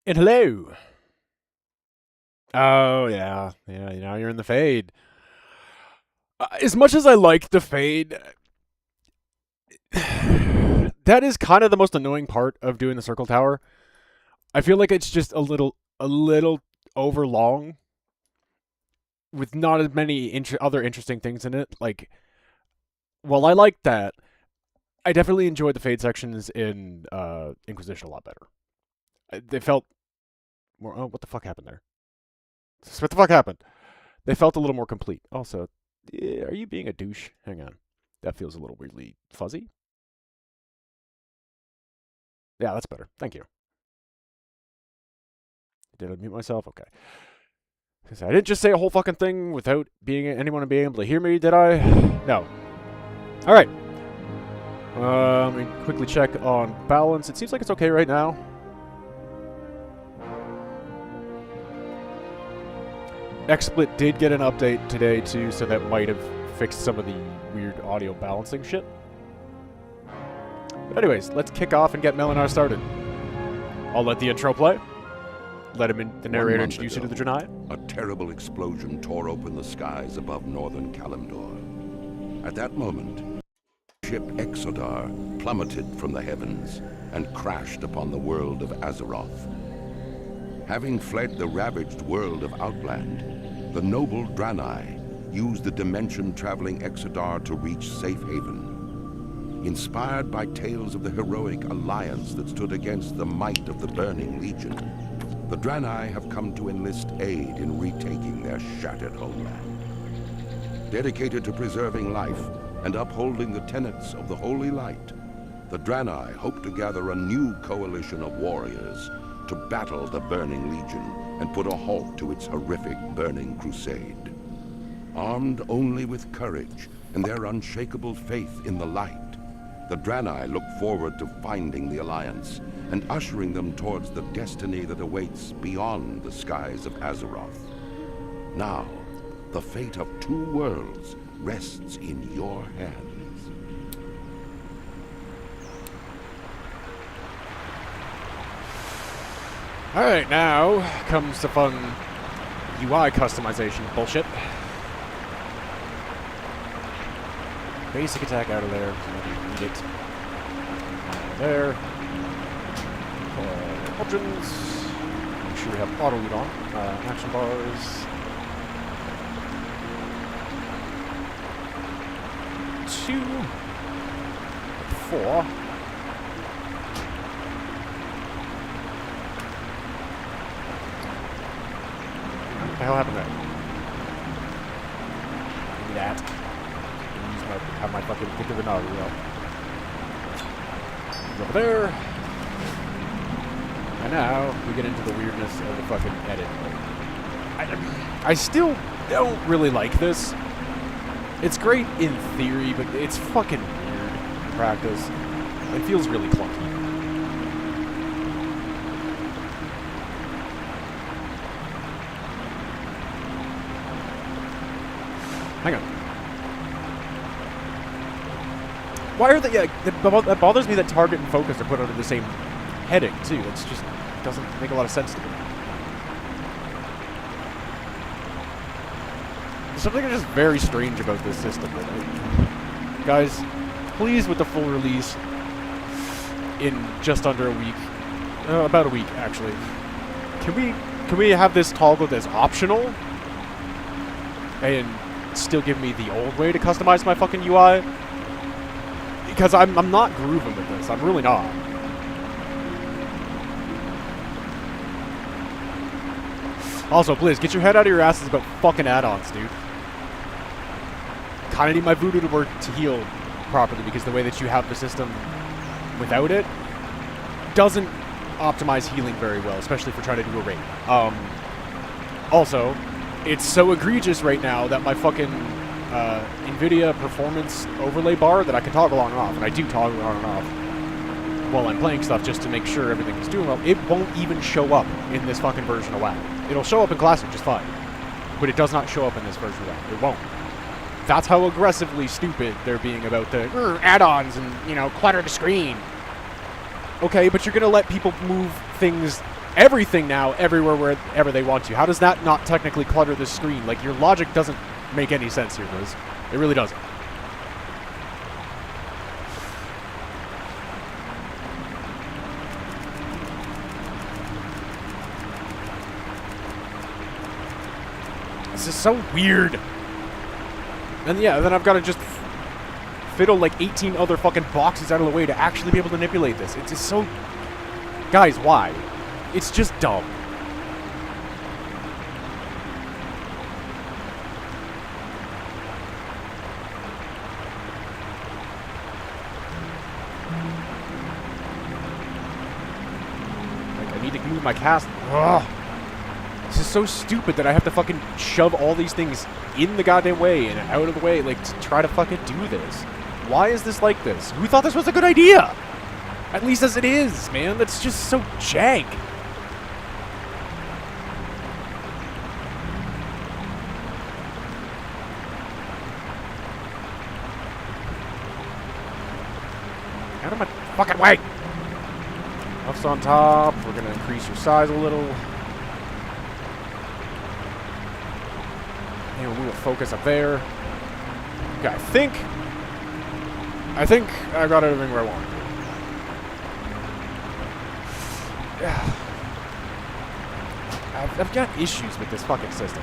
And hello. Oh, yeah. Yeah, now you're in the Fade. As much as I like the Fade, that is kind of the most annoying part of doing the Circle Tower. I feel like it's just a little over long with not as many other interesting things in it. Like, while I like that, I definitely enjoyed the Fade sections in Inquisition a lot better. They felt more. Oh, what the fuck happened there? What the fuck happened? They felt a little more complete. Also, are you being a douche? Hang on. That feels a little weirdly fuzzy. Yeah, that's better. Thank you. Did I mute myself? Okay. I didn't just say a whole fucking thing without anyone being able to hear me, did I? No. All right. Let me quickly check on balance. It seems like it's okay right now. XSplit did get an update today too, so that might have fixed some of the weird audio balancing shit. But anyways, let's kick off and get Melenaar started. I'll let the intro play. Let the narrator introduce you to the Draenei. A terrible explosion tore open the skies above northern Kalimdor. At that moment, ship Exodar plummeted from the heavens and crashed upon the world of Azeroth. Having fled the ravaged world of Outland, the noble Draenei used the dimension-traveling Exodar to reach safe haven. Inspired by tales of the heroic alliance that stood against the might of the Burning Legion, the Draenei have come to enlist aid in retaking their shattered homeland. Dedicated to preserving life and upholding the tenets of the Holy Light, the Draenei hope to gather a new coalition of warriors to battle the Burning Legion and put a halt to its horrific burning crusade. Armed only with courage and their unshakable faith in the light, the Draenei look forward to finding the Alliance and ushering them towards the destiny that awaits beyond the skies of Azeroth. Now, the fate of two worlds rests in your hands. Alright, now comes the fun UI customization bullshit. Basic attack out of there. Need it. There. Options. Make sure we have auto lead on. Action bars. 2. 4. What the hell happened there? Give me that. Have my fucking think of an auto wheel. Over there. And now we get into the weirdness of the fucking edit. I still don't really like this. It's great in theory, but it's fucking weird in practice. It feels really clunky. Hang on. Why are they? Yeah, that bothers me that target and focus are put under the same heading too. It's just doesn't make a lot of sense to me. There's something just very strange about this system. Guys, please, with the full release in just under a week, about a week actually, can we have this toggled as optional and still give me the old way to customize my fucking UI? Because I'm not grooving with this. I'm really not. Also, please, get your head out of your asses about fucking add-ons, dude. Kinda need my voodoo to work to heal properly, because the way that you have the system without it doesn't optimize healing very well, especially for trying to do a raid. Also, it's so egregious right now that my fucking NVIDIA performance overlay bar that I can toggle on and off, and I do toggle on and off while I'm playing stuff just to make sure everything is doing well, it won't even show up in this fucking version of WoW. It'll show up in Classic just fine, but it does not show up in this version of WoW. It won't. That's how aggressively stupid they're being about the add-ons and, clutter the screen. Okay, but you're gonna let people move things everything now everywhere wherever they want to. How does that not technically clutter the screen? Like, your logic doesn't make any sense here, Liz. It really doesn't. This is so weird. And yeah, then I've got to just fiddle like 18 other fucking boxes out of the way to actually be able to manipulate this. It's just so... Guys, why? It's just dumb. Like, I need to move my cast. Ugh. This is so stupid that I have to fucking shove all these things in the goddamn way and out of the way, like, to try to fucking do this. Why is this like this? Who thought this was a good idea? At least as it is, man. That's just so jank. Out of my fucking way! Buffs on top. We're gonna increase your size a little. And we'll move a focus up there. Okay, I think I got everything where I want. Yeah. I've got issues with this fucking system.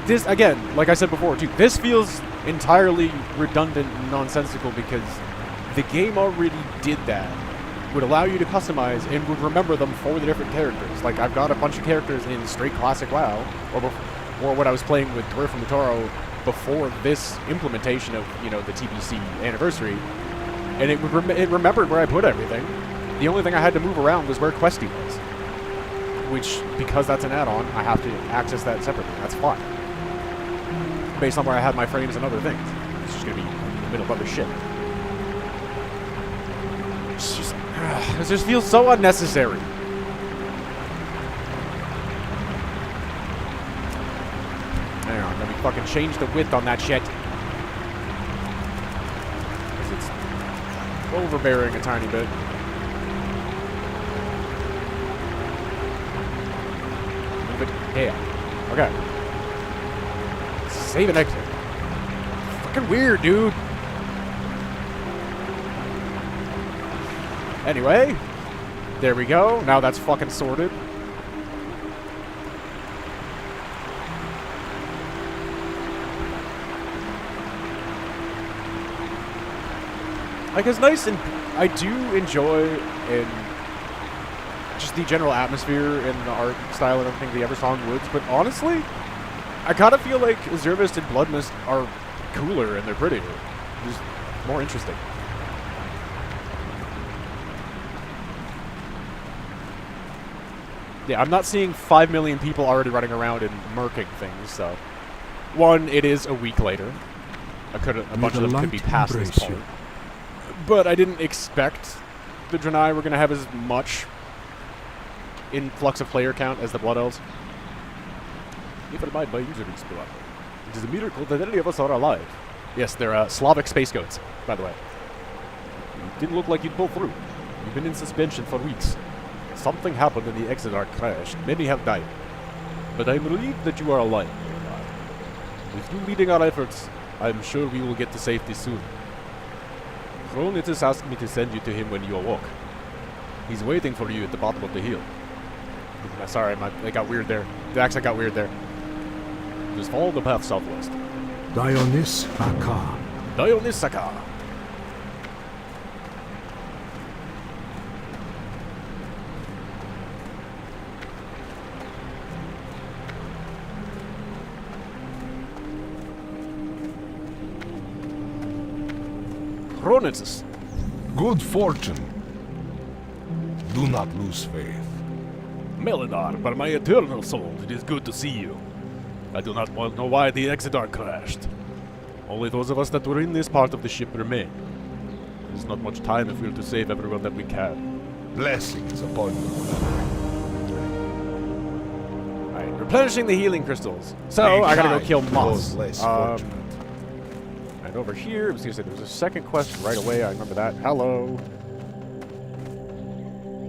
This, again, like I said before, too, this feels entirely redundant and nonsensical because the game already did that. Would allow you to customize and would remember them for the different characters. Like, I've got a bunch of characters in straight classic WoW, or what I was playing with Dwarf from the Toro before this implementation of, you know, the TBC anniversary, and it remembered where I put everything. The only thing I had to move around was where Questy was, which, because that's an add-on, I have to access that separately. That's fine. Based on where I had my frames and other things. It's just going to be in the middle of other shit. It just feels so unnecessary. Hang on, let me fucking change the width on that shit. It's overbearing a tiny bit. Move it here. Okay. Save and exit. Fucking weird, dude. Anyway, there we go. Now that's fucking sorted. Like, it's nice, and I do enjoy just the general atmosphere and the art style and everything, the Eversong Woods, but honestly, I kind of feel like AzureMyst and Bloodmist are cooler and they're prettier. Just more interesting. Yeah, I'm not seeing 5 million people already running around and murking things, so... One, it is a week later. A bunch of them could be past this point. But I didn't expect the Draenei were going to have as much influx of player count as the Blood Elves. Even by users, it is a miracle that any of us are alive. Yes, they're Slavic space goats, by the way. You didn't look like you'd pull through. You've been in suspension for weeks. Something happened and the Exodar crashed. Many have died. But I'm relieved that you are alive. With you leading our efforts, I'm sure we will get to safety soon. Kronitus asked me to send you to him when you awoke. He's waiting for you at the bottom of the hill. Sorry, it got weird there. The accent got weird there. Just follow the path southwest. Dionysaka. Dionysaka. Kronitus. Good fortune. Do not lose faith. Melenaar, by my eternal soul, it is good to see you. I do not know why the Exodar crashed. Only those of us that were in this part of the ship remain. There's not much time if we are to save everyone that we can. Blessings upon you. Alright, replenishing the healing crystals. So, I gotta go kill Moss. And over here, I was gonna say there was a second quest right away. I remember that. Hello.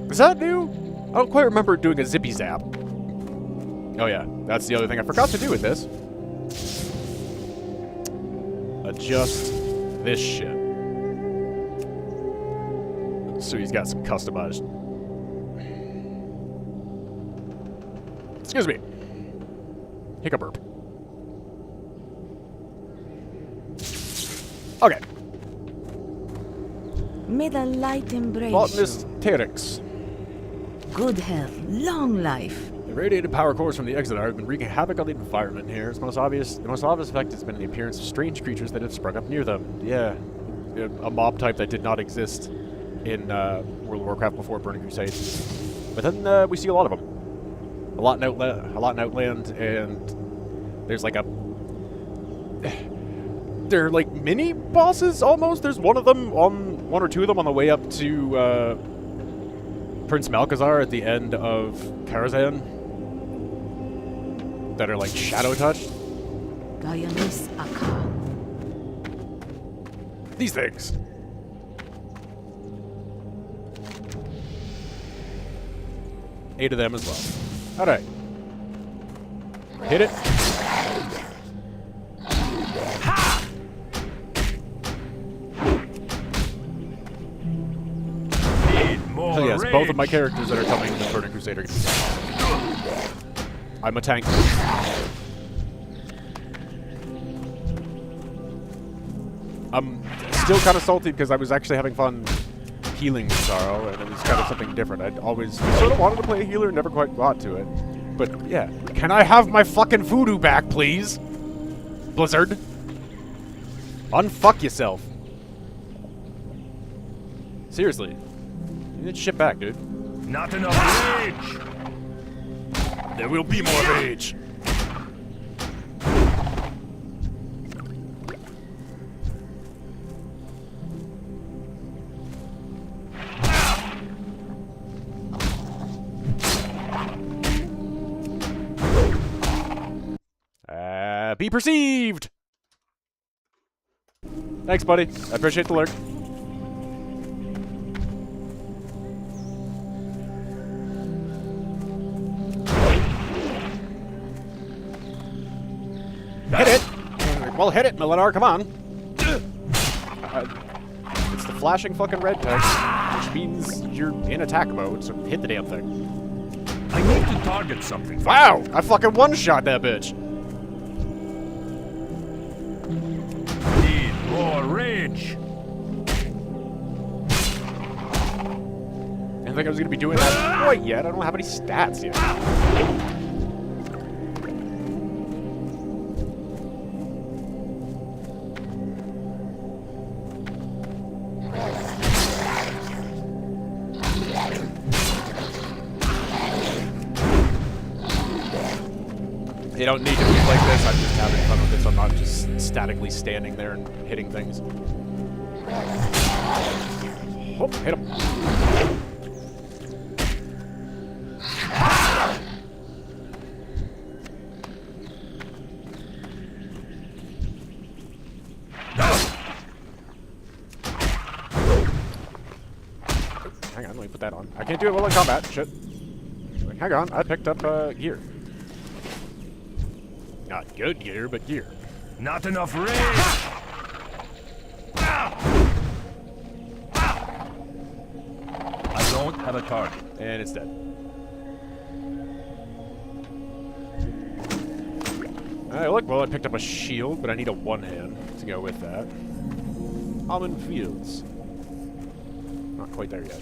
Is that new? don't quite remember doing a zippy zap. Oh yeah, that's the other thing I forgot to do with this. Adjust this shit. So he's got some customized. Excuse me. Hiccup burp. Okay. May the light embrace Botanist you. Terix. Good health, long life. The radiated power cores from the Exodar have been wreaking havoc on the environment here. The most obvious effect has been the appearance of strange creatures that have sprung up near them. Yeah, a mob type that did not exist in World of Warcraft before Burning Crusade. But then we see a lot of them. A lot in Outland, and there's like a... They're like mini bosses almost. There's one or two of them on the way up to Prince Malchezaar at the end of Karazhan that are like shadow touched. These things. Eight of them as well. All right. Hit it. So yes, both of my characters that are coming in the Burning Crusade are going to be. I'm a tank. I'm still kind of salty because I was actually having fun healing Sorrow, and it was kind of something different. I'd always sort of wanted to play a healer, never quite got to it. But yeah, can I have my fucking voodoo back, please? Blizzard. Unfuck yourself. Seriously. You need shit back, dude. Not enough rage! There will be more rage. Be perceived! Thanks, buddy. I appreciate the lurk. Hit it! Well, hit it, Melenaar, come on. It's the flashing fucking red text, which means you're in attack mode, so hit the damn thing. I need to target something. Wow! I fucking one-shot that bitch! Need more rage! I didn't think I was gonna be doing that quite yet. I don't have any stats yet. You don't need to be like this. I'm just having fun with it, so I'm not just statically standing there and hitting things. Oh, hit him. Hang on, let me put that on. I can't do it while in combat. Shit. Hang on, I picked up gear. Not good gear, but gear. Not enough rage! I don't have a target. And it's dead. Alright, look, well, I picked up a shield, but I need a one-hand to go with that. Ammen Fields. Not quite there yet.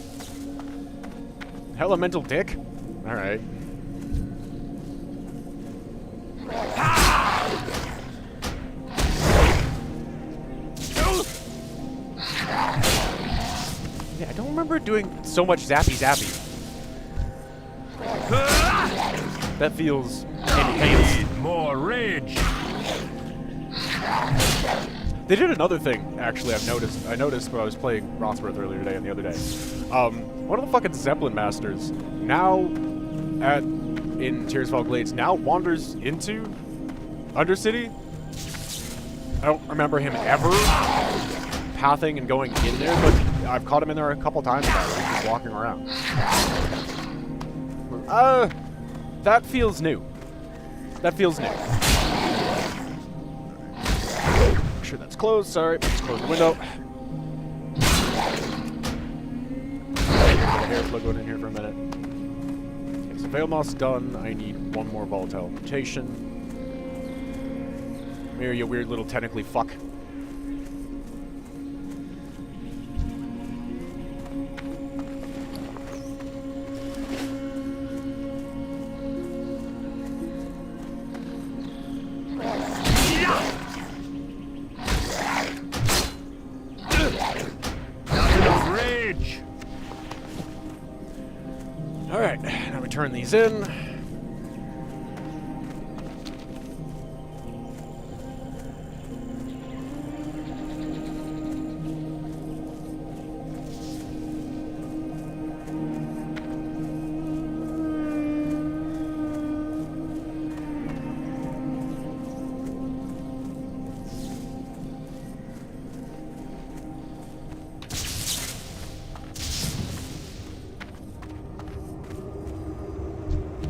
Elemental Dick? Alright. Yeah, I don't remember doing so much zappy zappy. That feels intense. Need more rage! They did another thing, actually, I noticed when I was playing Rothworth earlier today and the other day. One of the fucking Zeppelin Masters now in Tearsfall Glades now wanders into Undercity. I don't remember him ever pathing and going in there, but I've caught him in there a couple times now, like, just walking around. That feels new. That feels new. Make sure that's closed. Sorry, let's close the window. Get the airflow going in here for a minute. Okay, so Vale Moss done. I need one more volatile mutation. Come here, you weird little technically fuck. Alright, now we turn these in.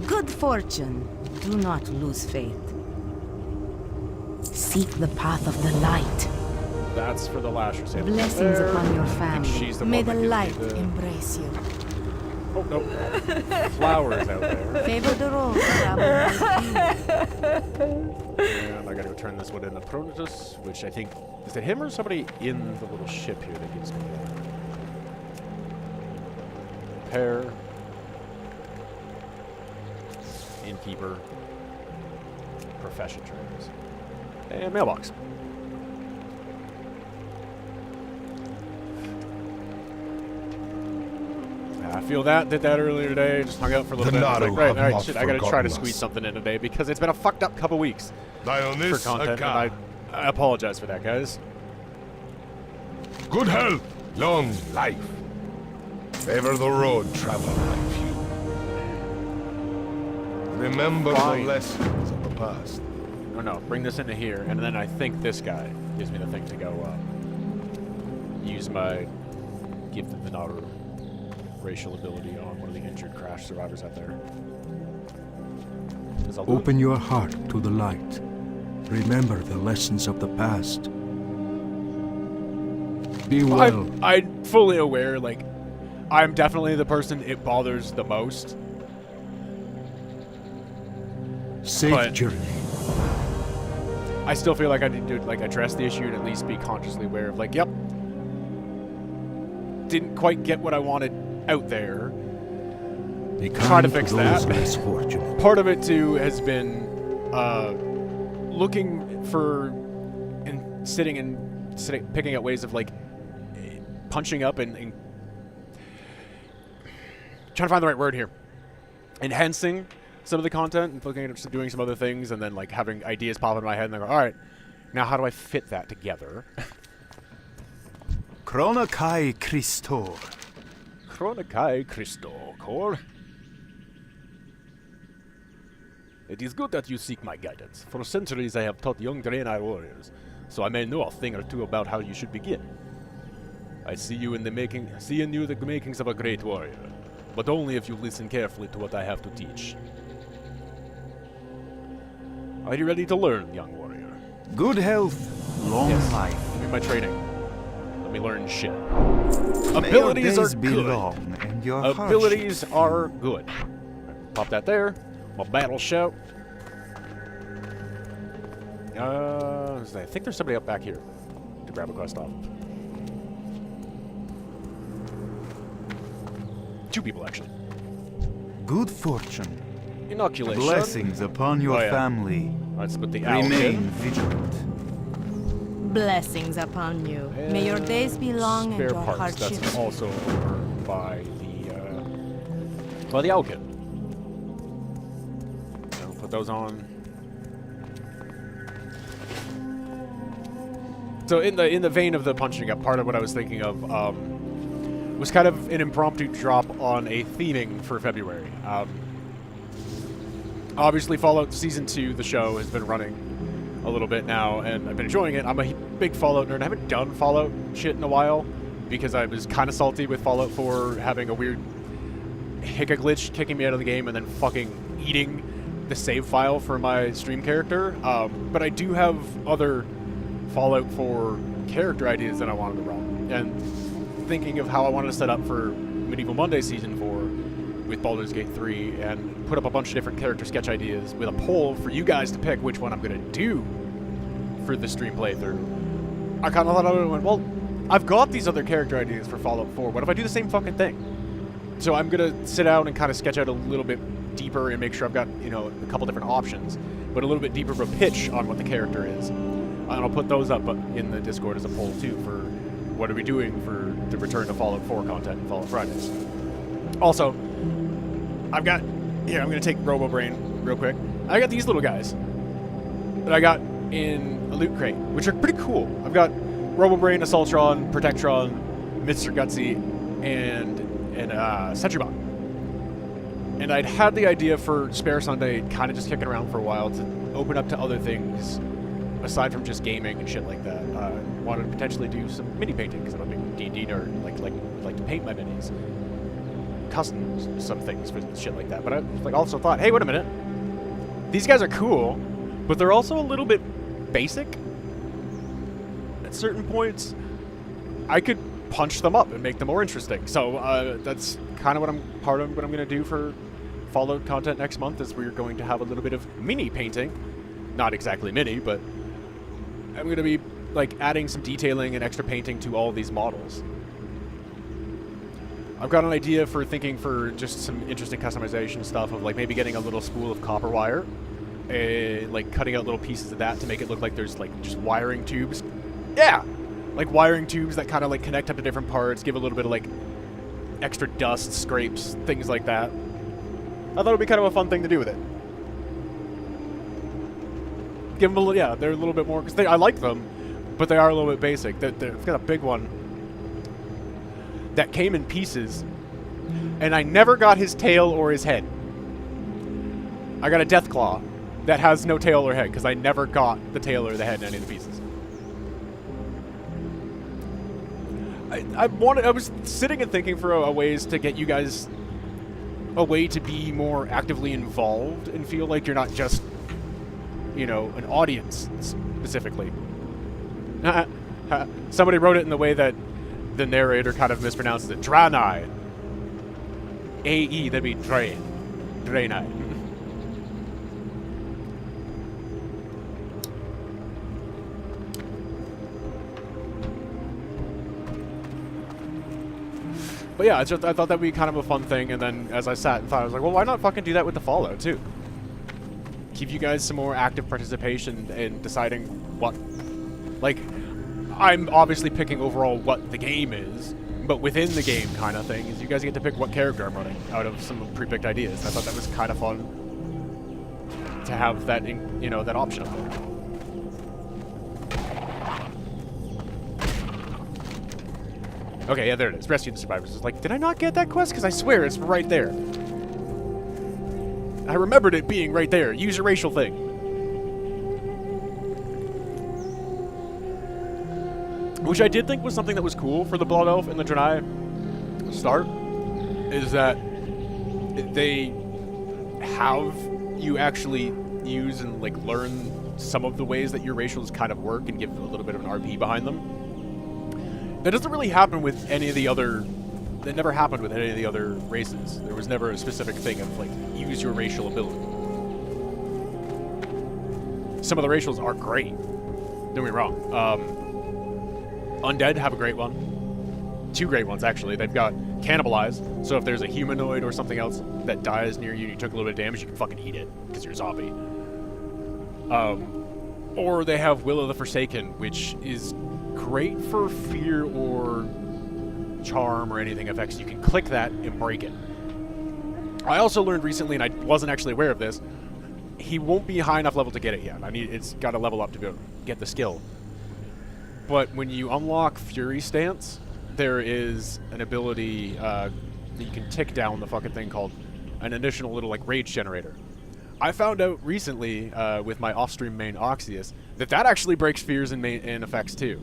Good fortune. Do not lose faith. Seek the path of the light. That's for the Lasher sample. Blessings there. upon your I think family. she's the May one the that gives light me the... embrace you. Oh, nope. Flowers out there. Favor the road, travel. And I gotta go turn this one into Pronatus, which I think... Is it him or somebody in the little ship here that gives me that? Repair. Innkeeper. Profession trainers. And mailbox. I feel that. Did that earlier today. Just hung out for a little The bit. I was Naru like, right, have all right, not shit, I gotta try to forgotten squeeze us. something in today because it's been a fucked up couple weeks for Dionys content, and I apologize for that, guys. Good health, long life. Favor the road, travel, my few. Remember Fine. the lessons of the past. Oh no, bring this into here, and then I think this guy gives me the thing to go use my Gift of the Naru racial ability on one of the injured crash survivors out there. Open your heart to the light. Remember the lessons of the past. Be well. I'm fully aware, like, I'm definitely the person it bothers the most. Safe but- journey. I still feel like I need to, like, address the issue and at least be consciously aware of, like, yep, didn't quite get what I wanted out there. Be Try to kind fix those that. less fortunate. Part of it too has been looking for and picking out ways of like punching up and trying to find the right word here, enhancing some of the content and looking at doing some other things, and then like having ideas pop into my head and I go, all right, now how do I fit that together? Chronokai Christor. Chronokai Christo, Core. It is good that you seek my guidance. For centuries I have taught young Draenei warriors, so I may know a thing or two about how you should begin. I see in you the makings of a great warrior, but only if you listen carefully to what I have to teach. Are you ready to learn, young warrior? Good health, long Yes. life. Give me my training. Let me learn shit. May Abilities your are days be good. long and your Abilities hardships are good. Pop that there. My battle shout. I think there's somebody up back here to grab a quest off. Two people, actually. Good fortune. Inoculation. Blessings upon your Oh, yeah. family. Let's put the owl Remain in. vigilant. Blessings upon you. May your days be long and Spare your parts. hardships. That's also over by the Alkin. So we'll put those on. So in the vein of the punching up, part of what I was thinking of was kind of an impromptu drop on a theming for February. Obviously, Fallout Season 2, the show, has been running a little bit now, and I've been enjoying it. I'm a big Fallout nerd. I haven't done Fallout shit in a while because I was kind of salty with Fallout 4 having a weird hiccup glitch kicking me out of the game and then fucking eating the save file for my stream character. But I do have other Fallout 4 character ideas that I wanted to run. And thinking of how I wanted to set up for Medieval Monday Season 4 with Baldur's Gate 3 and put up a bunch of different character sketch ideas with a poll for you guys to pick which one I'm going to do for the stream playthrough. I kind of thought of it and went, well, I've got these other character ideas for Fallout 4. What if I do the same fucking thing? So I'm going to sit down and kind of sketch out a little bit deeper and make sure I've got, you know, a couple different options, but a little bit deeper of a pitch on what the character is. And I'll put those up in the Discord as a poll too for what are we doing for the return to Fallout 4 content and Fallout Fridays. Also, I've got, here, I'm going to take RoboBrain real quick. I got these little guys that I got in a loot crate, which are pretty cool. I've got RoboBrain, Assaultron, Protectron, Mr. Gutsy, and SentryBot. And I'd had the idea for Spare Sunday kind of just kicking around for a while to open up to other things aside from just gaming and shit like that. Wanted to potentially do some mini painting because I'm a big D&D nerd, like to paint my minis, custom some things for shit like that. But I also thought, hey, wait a minute, these guys are cool, but they're also a little bit basic. At certain points, I could punch them up and make them more interesting. So that's kind of what I'm going to do for Fallout content next month. Is we're going to have a little bit of mini painting, not exactly mini, but I'm going to be like adding some detailing and extra painting to all these models. I've got an idea for thinking for just some interesting customization stuff of like maybe getting a little spool of copper wire, like cutting out little pieces of that to make it look like there's like just wiring tubes. Yeah, like wiring tubes that kind of like connect up to different parts, give a little bit of like extra dust, scrapes, things like that. I thought it would be kind of a fun thing to do with it. Give them a little, yeah, they're a little bit more, because I like them, but they are a little bit basic. I've got a big one that came in pieces, and I never got his tail or his head. I got a Deathclaw that has no tail or head, because I never got the tail or the head in any of the pieces. I was sitting and thinking for a ways to get you guys a way to be more actively involved and feel like you're not just, you know, an audience specifically. Somebody wrote it in the way that the narrator kind of mispronounces it. Draenei. A-E, that'd be Drain. Draenei. But yeah, I thought that'd be kind of a fun thing, and then as I sat and thought, I was like, well, why not fucking do that with the Fallout, too? Give you guys some more active participation in deciding what... Like, I'm obviously picking overall what the game is, but within the game kind of thing is you guys get to pick what character I'm running out of some pre-picked ideas. I thought that was kind of fun to have that, you know, that option up there. Okay, yeah, there it is. Rescue the survivors. It's like, did I not get that quest? Because I swear it's right there. I remembered it being right there. Use your racial thing. Which I did think was something that was cool for the Blood Elf and the Draenei start, is that they have you actually use and like learn some of the ways that your racials kind of work and give a little bit of an RP behind them. That doesn't really happen with any of the other... That never happened with any of the other races. There was never a specific thing of, like, use your racial ability. Some of the racials are great. Don't get me wrong. Undead have a great one. Two great ones, actually. They've got Cannibalize, so if there's a humanoid or something else that dies near you and you took a little bit of damage, you can fucking eat it, because you're a zombie. Or they have Will of the Forsaken, which is great for fear or charm or anything effects. You can click that and break it. I also learned recently, and I wasn't actually aware of this, he won't be high enough level to get it yet. It's got to level up to go get the skill. But when you unlock Fury Stance, there is an ability that you can tick down the fucking thing called an additional little like rage generator. I found out recently with my off-stream main Oxyus that actually breaks fears and effects too.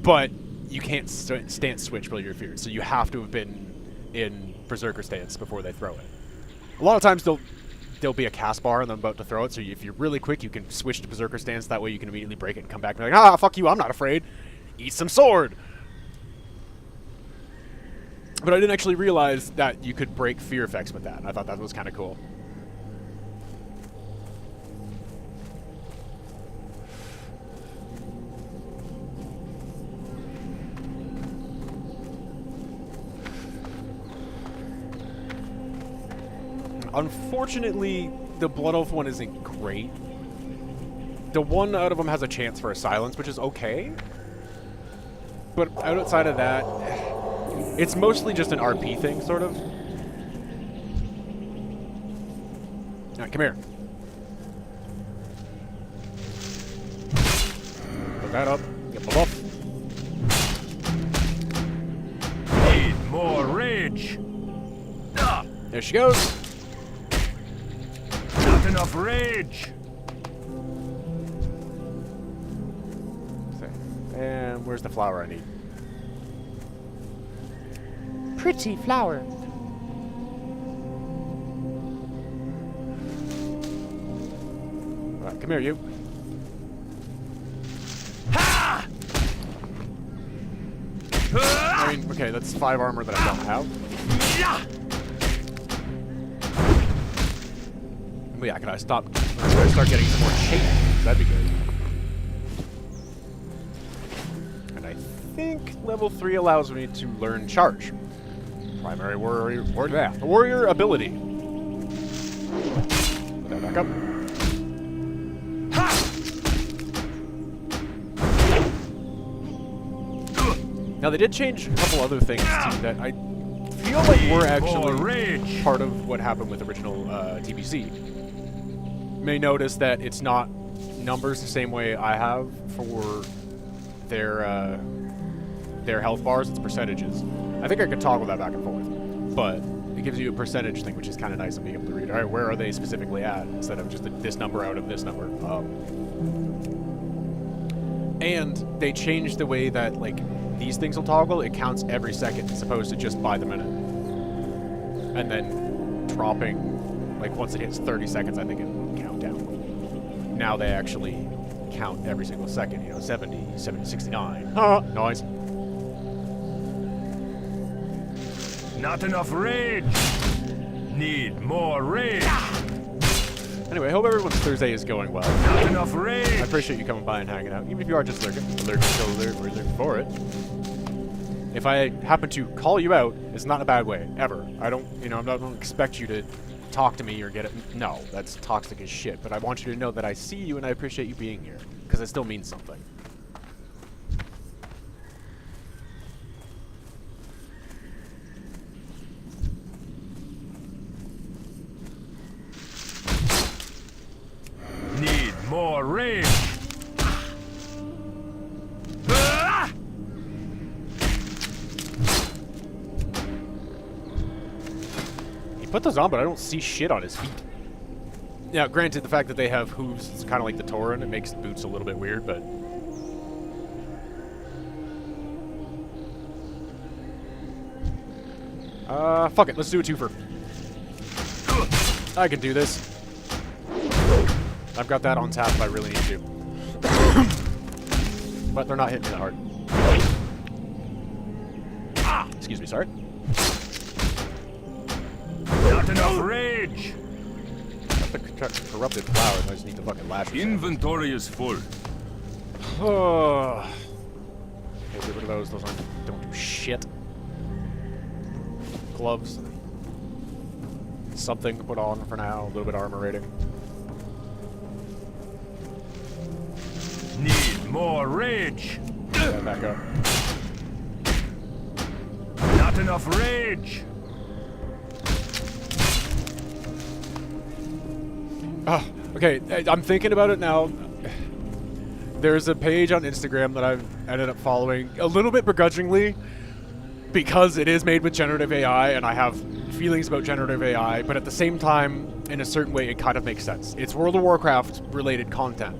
But you can't stance switch while you're feared, so you have to have been in Berserker stance before they throw it. A lot of times there'll be a cast bar and I'm about to throw it, so if you're really quick, you can switch to Berserker stance. That way you can immediately break it and come back and be like, ah, fuck you, I'm not afraid. Eat some sword. But I didn't actually realize that you could break fear effects with that. I thought that was kind of cool. Unfortunately, the Blood Oath one isn't great. The one out of them has a chance for a silence, which is okay. But outside of that, it's mostly just an RP thing, sort of. Alright, come here. Put that up. Get the buff. Need more rage. Ah, There she goes. not enough rage. And where's the flower I need? Pretty flower. Alright, come here, you. Ha! I mean, okay, that's 5 armor that I don't have. Yeah! But yeah, can I stop? Or should I start getting some more shape? That'd be good. And I think level 3 allows me to learn charge. Primary warrior ability. Put that back up. Ha! Now they did change a couple other things too that I feel like were More actually rage. part of what happened with original TBC. You may notice that it's not numbers the same way I have for their health bars. It's percentages. I think I could toggle that back and forth, but it gives you a percentage thing, which is kind of nice of being able to read. All right, where are they specifically at instead of just this number out of this number. And they changed the way that like these things will toggle. It counts every second as opposed to just by the minute, and then dropping like once it hits 30 seconds, I think it will count down. Now they actually count every single second. You know, 70, 69. Nice. Not enough rage. Need more rage. Anyway, I hope everyone's Thursday is going well. Not enough rage. I appreciate you coming by and hanging out, even if you are just lurking for it. If I happen to call you out, it's not in a bad way, ever. I don't expect you to talk to me or get it. No, that's toxic as shit. But I want you to know that I see you and I appreciate you being here, because it still means something. Need more rage. Ah! He put those on, but I don't see shit on his feet. Now, granted, the fact that they have hooves is kind of like the Tauren. It makes boots a little bit weird, but... fuck it. Let's do a twofer. I can do this. I've got that on tap if I really need to. But they're not hitting me that hard. Ah! Excuse me, sorry. Not enough rage. Got the corrupted flowers. I just need to fucking lash it. Inventory is full. Oh. Okay, get rid of those. Those don't do shit. Gloves. Something to put on for now. A little bit of armor rating. Need more rage. Yeah, back up. Not enough rage. Oh, okay, I'm thinking about it now. There's a page on Instagram that I've ended up following a little bit begrudgingly because it is made with generative AI and I have feelings about generative AI, but at the same time, in a certain way, it kind of makes sense. It's World of Warcraft related content.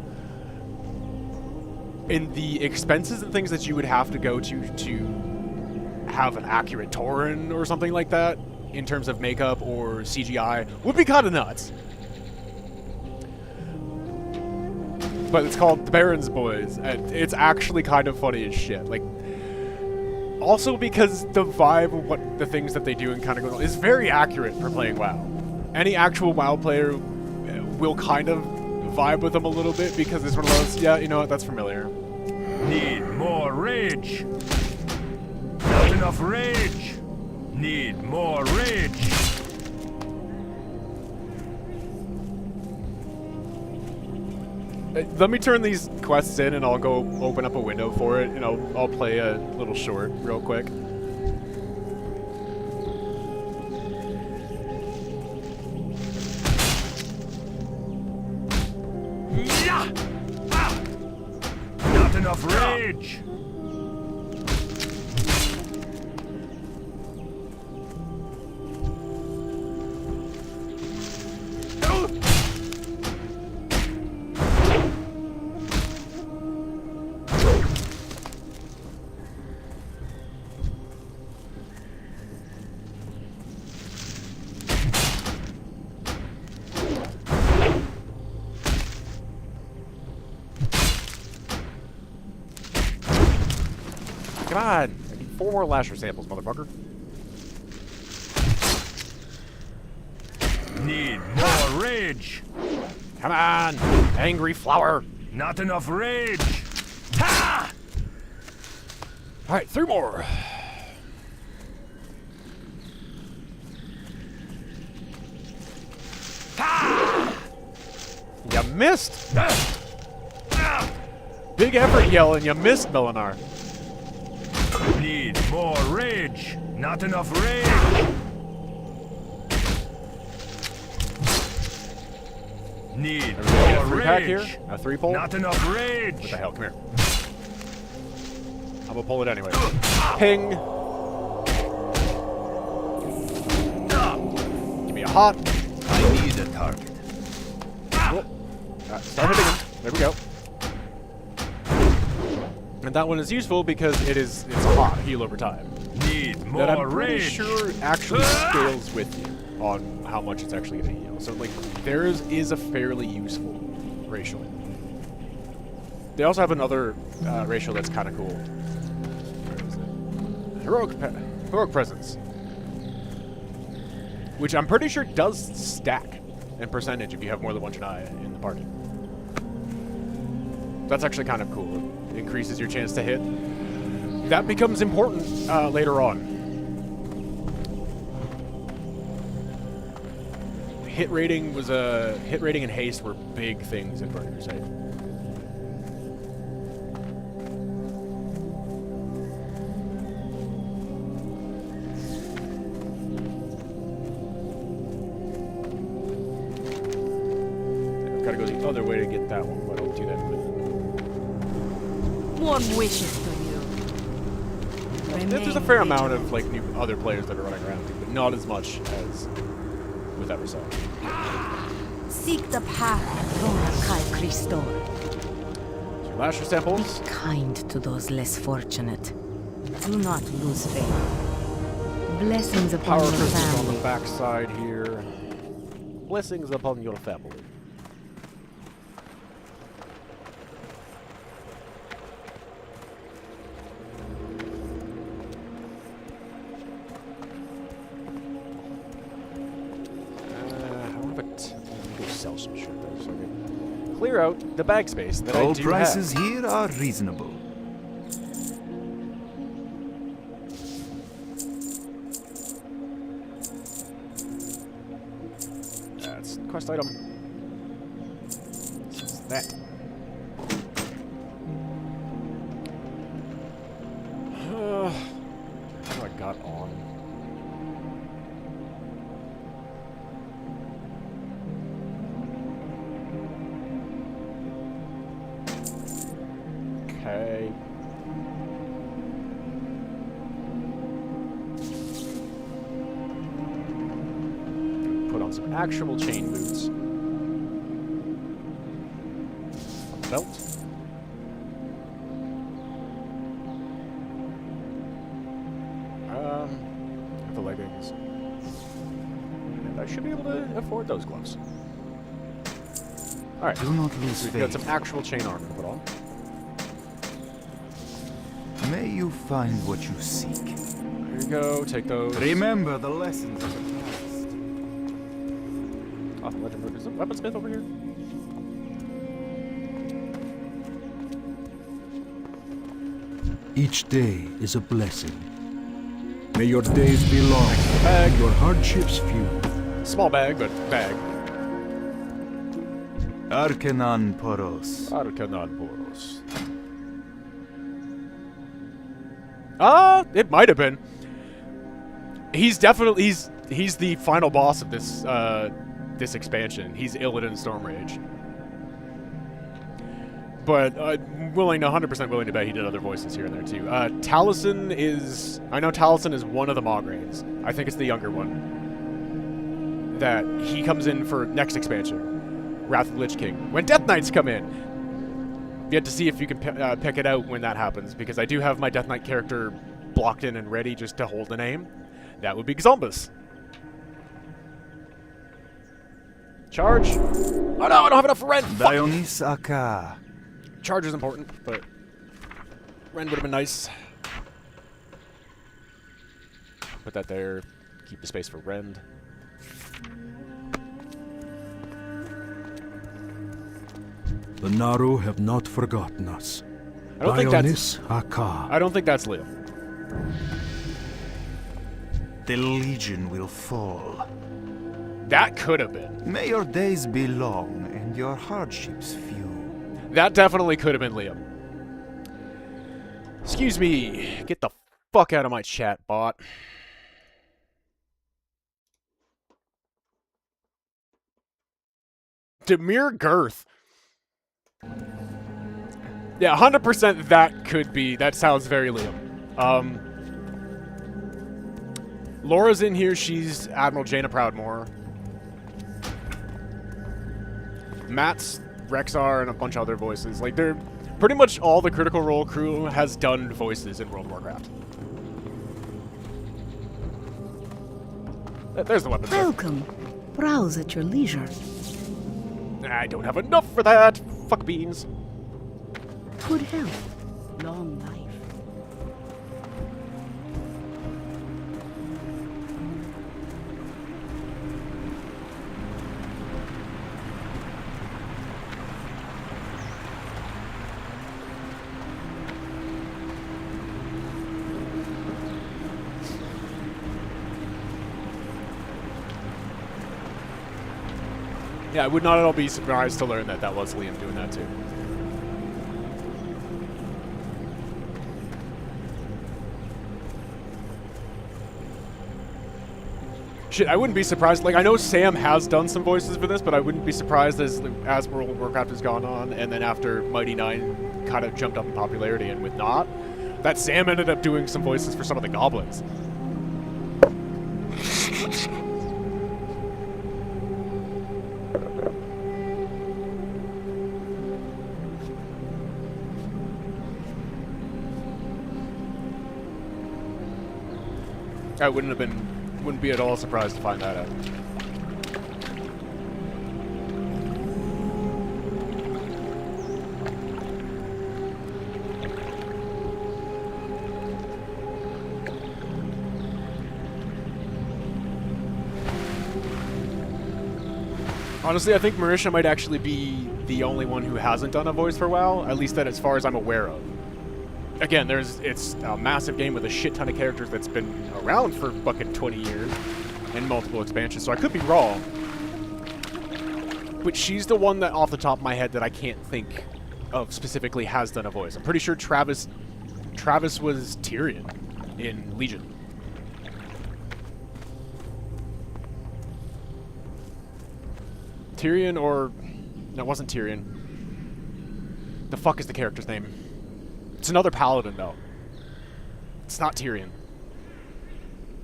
In the expenses and things that you would have to go to have an accurate Tauren or something like that in terms of makeup or CGI would be kind of nuts. But it's called The Baron's Boys, and it's actually kind of funny as shit. Like, also because the vibe of what the things that they do and kind of go on is very accurate for playing WoW. Any actual WoW player will kind of vibe with them a little bit because it's one of those, yeah, you know what, that's familiar. Need more rage. Not enough rage. Need more rage. Let me turn these quests in and I'll go open up a window for it and I'll play a little short real quick. Yeah! Ah! Not enough rage. Come on! I need 4 more Lasher samples, motherfucker. Need more rage. Come on! Angry flower! Not enough rage. Ha! Alright, 3 more! You missed! Big effort yelling, you missed, Melenaar. Need more rage. Not enough rage. Need Everybody get a more 3 pack here? rage. A 3 pull? Not enough What rage. the hell? Come here. I'm gonna pull it anyway. Ping! Give me a hot. I need a target. Start hitting him. There we go. And that one is useful because it's a hot heal over time. Need more That I'm pretty rage. sure actually scales with you on how much it's actually going to heal. So, like, theirs is a fairly useful ratio. They also have another ratio that's kind of cool. Where is it? Heroic Presence. Which I'm pretty sure does stack in percentage if you have more than one Janai in the party. That's actually kind of cool. It increases your chance to hit. That becomes important later on. Hit rating and haste were big things in Burning Crusade. I've got to go the other way to get that one, but I'll do that in a minute. Warm wishes to you. There's a fair amount of like new other players that are running around, but not as much as with Eversong. Seek the path Kai Christor. So Lasher samples. Kind to those less fortunate. Do not lose faith. Blessings upon Power your crystals on family. the backside here. Blessings upon your family. Sell some shit though, so I can clear out the bag space that All I do prices have. here are reasonable. That's the quest item. This is that. What do I got on? Okay. Put on some actual chain boots. On the belt. markings. And I should be able to afford those gloves. Alright. Do not lose So we've got faith. some actual chain armor to put on. May you find what you seek. There you go, take those. Remember the lessons of the past. Oh, legend. Is there a weaponsmith over here? Each day is a blessing. May your days be long, Bag. and your hardships few. Small bag, but bag. Arcanon Poros. Arcanon Boros. It might have been. He's definitely he's the final boss of this this expansion. He's Illidan Stormrage. But I'm 100% willing to bet he did other voices here and there too. Taliesin is... I know Taliesin is one of the Mograines. I think it's the younger one. That he comes in for next expansion. Wrath of the Lich King. When Death Knights come in. You have to see if you can pick it out when that happens, because I do have my Death Knight character blocked in and ready just to hold the name. That would be Gzombus. Charge. Oh no, I don't have enough for Rend. Fuck. Dionys Aka. Charge is important, but Rend would have been nice. Put that there. Keep the space for Rend. The Naru have not forgotten us. I don't think that's... Dionys Aka. I don't think that's Liam. The Legion will fall. That could have been. May your days be long and your hardships few. That definitely could have been Liam. Excuse me. Get the fuck out of my chat, bot. Demir Girth. Yeah, 100% that could be. That sounds very Liam. Laura's in here. She's Admiral Jaina Proudmoore. Matt's Rexar and a bunch of other voices. Like, they're pretty much all the Critical Role crew has done voices in World of Warcraft. There's the weapon. Welcome. Browse at your leisure. I don't have enough for that. Fuck beans. Good health. Long life. Yeah, I would not at all be surprised to learn that that was Liam doing that too. Shit, I wouldn't be surprised. Like, I know Sam has done some voices for this, but I wouldn't be surprised as World of Warcraft has gone on, and then after Mighty Nine kind of jumped up in popularity and with not, that Sam ended up doing some voices for some of the goblins. I wouldn't be at all surprised to find that out. Honestly, I think Marisha might actually be the only one who hasn't done a voice for WoW, at least that as far as I'm aware of. Again, it's a massive game with a shit ton of characters that's been around for fucking 20 years and multiple expansions, so I could be wrong. But she's the one that, off the top of my head, that I can't think of specifically has done a voice. I'm pretty sure Travis was Tyrion in Legion. Tyrion or... No, it wasn't Tyrion. The fuck is the character's name? It's another paladin, though. It's not Tyrion.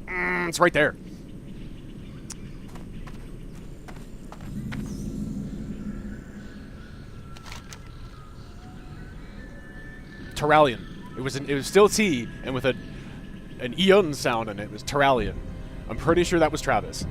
It's right there. Terralion. It was still T, and with an Eon sound in it. It was Terralion. I'm pretty sure that was Travis.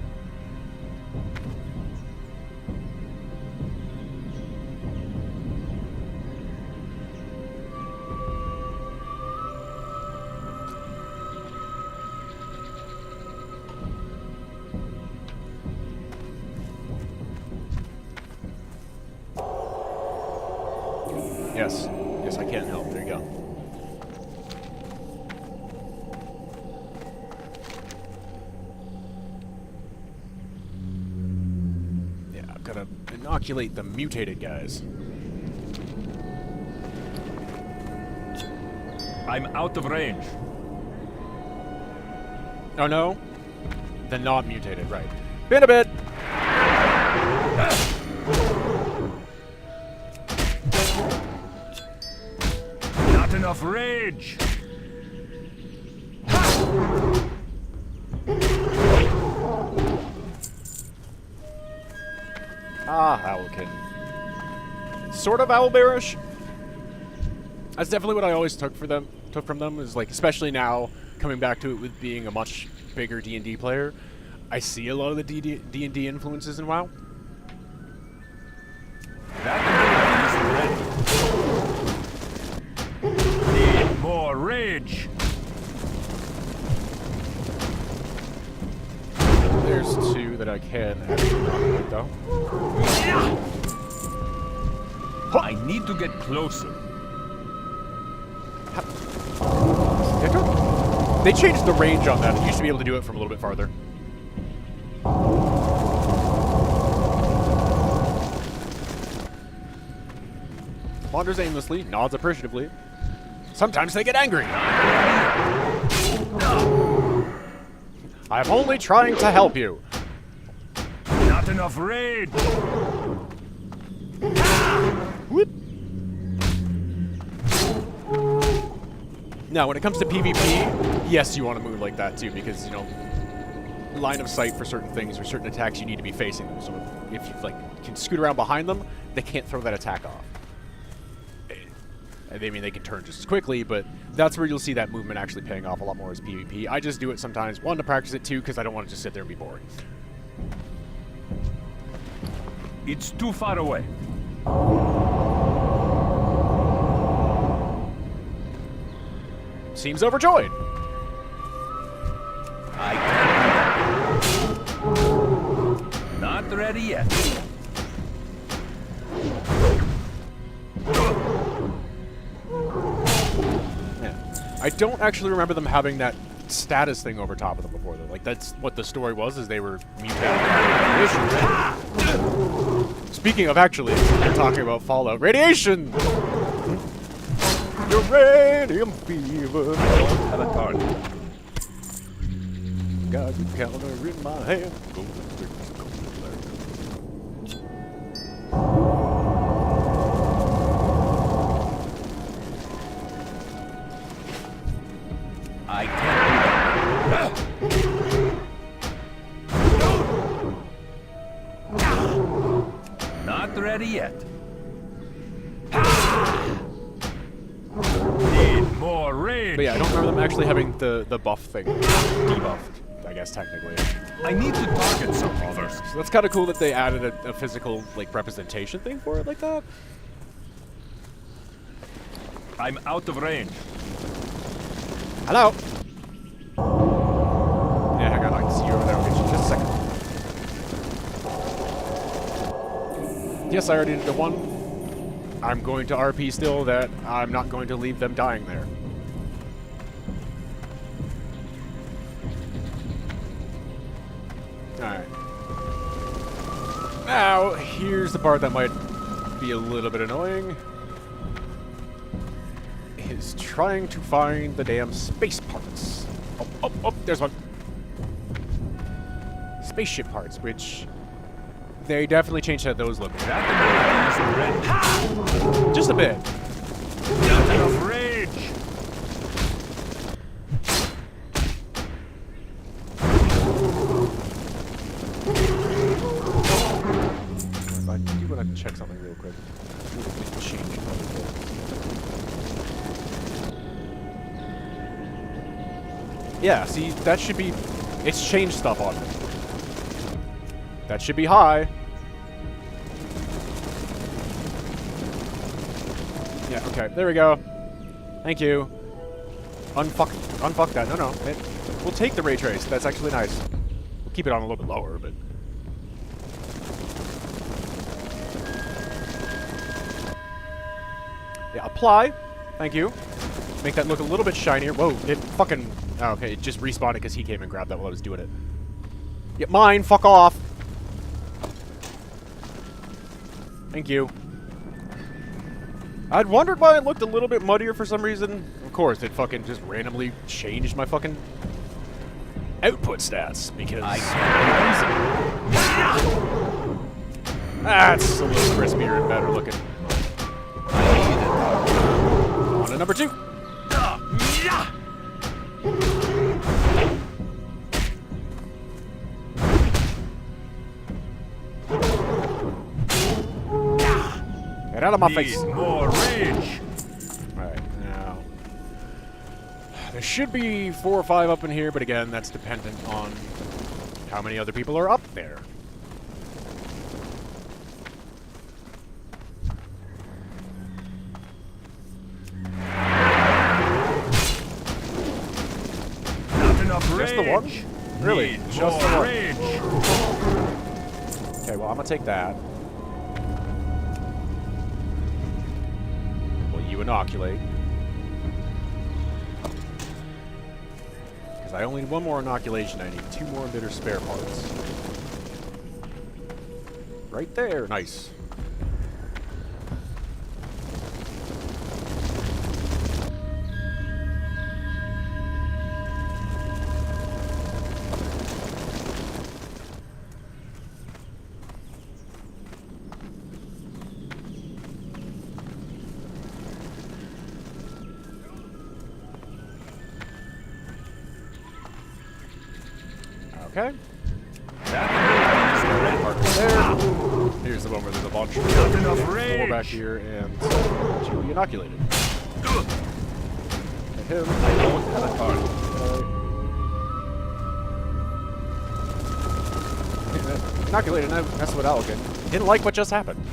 Yes. Yes, I can't help. There you go. Yeah, I've got to inoculate the mutated guys. I'm out of range. Oh no? The not mutated, right. Been a bit! Not enough rage. Ah, Owlkin. Sort of owlbearish. That's definitely what I always took from them, is like, especially now, coming back to it with being a much bigger D&D player, I see a lot of the D&D influences in WoW. That ability is ready. Need more rage. There's two that I can actually inoculate, though. I need to get closer. They changed the range on that. It used to be able to do it from a little bit farther. Wanders aimlessly, nods appreciatively. Sometimes they get angry. I'm only trying to help you. Not enough rage. Whoop. Now, when it comes to PvP, yes, you want to move like that too, because, you know, line of sight for certain things or certain attacks, you need to be facing them. So if you can scoot around behind them, they can't throw that attack off. I mean, they can turn just as quickly, but that's where you'll see that movement actually paying off a lot more as PvP. I just do it sometimes, one, to practice it, two, because I don't want to just sit there and be boring. It's too far away. Seems overjoyed. I can't do that. Not ready yet. I don't actually remember them having that status thing over top of them before, though. Like, that's what the story was, is they were mutated. Speaking of, actually, we're talking about Fallout. Radiation! Uranium fever. I don't have a target. Got the counter in my hand. I can't do that. Not ready yet. Need more rage. But yeah, I don't remember them actually having the buff thing. Debuffed, I guess, technically. I need to target something first. So that's kind of cool that they added a physical, like, representation thing for it like that. I'm out of range. Hello? Yeah, hang on, I can see you over there. I'll get you in just a second. Yes, I already did the one. I'm going to RP still that I'm not going to leave them dying there. Alright. Now, here's the part that might be a little bit annoying. Is trying to find the damn space parts. Oh, there's one. Spaceship parts, which they definitely changed how those look. Just a bit. Not enough rage. I do want to check something real quick. Change. Yeah, see, that should be It's changed stuff on me. That should be high. Yeah, okay. There we go. Thank you. Unfuck that. No. We'll take the ray trace. That's actually nice. We'll keep it on a little bit lower, but... Yeah, apply. Thank you. Make that look a little bit shinier. Whoa, it fucking... Oh, okay, it just respawned it because he came and grabbed that while I was doing it. Yeah, mine. Fuck off. Thank you. I'd wondered why it looked a little bit muddier for some reason. Of course, it fucking just randomly changed my fucking output stats because I can't. That's a little crispier and better looking. On to number 2. Get out of my face. More rage. Alright, now... There should be 4 or 5 up in here, but again, that's dependent on how many other people are up there. Not enough rage. Just the one? Really? Need Just the more one? rage. Okay, well, I'm gonna take that. Will you inoculate? Because I only need 1 more inoculation. I need 2 more emitter spare parts. Right there. Nice. Okay. That part there. Here's the one where there's a bunch. Not enough rage. 4 back here and 2 inoculated. And him. I don't have a target. Inoculated, and that's what Alkin. Didn't like what just happened.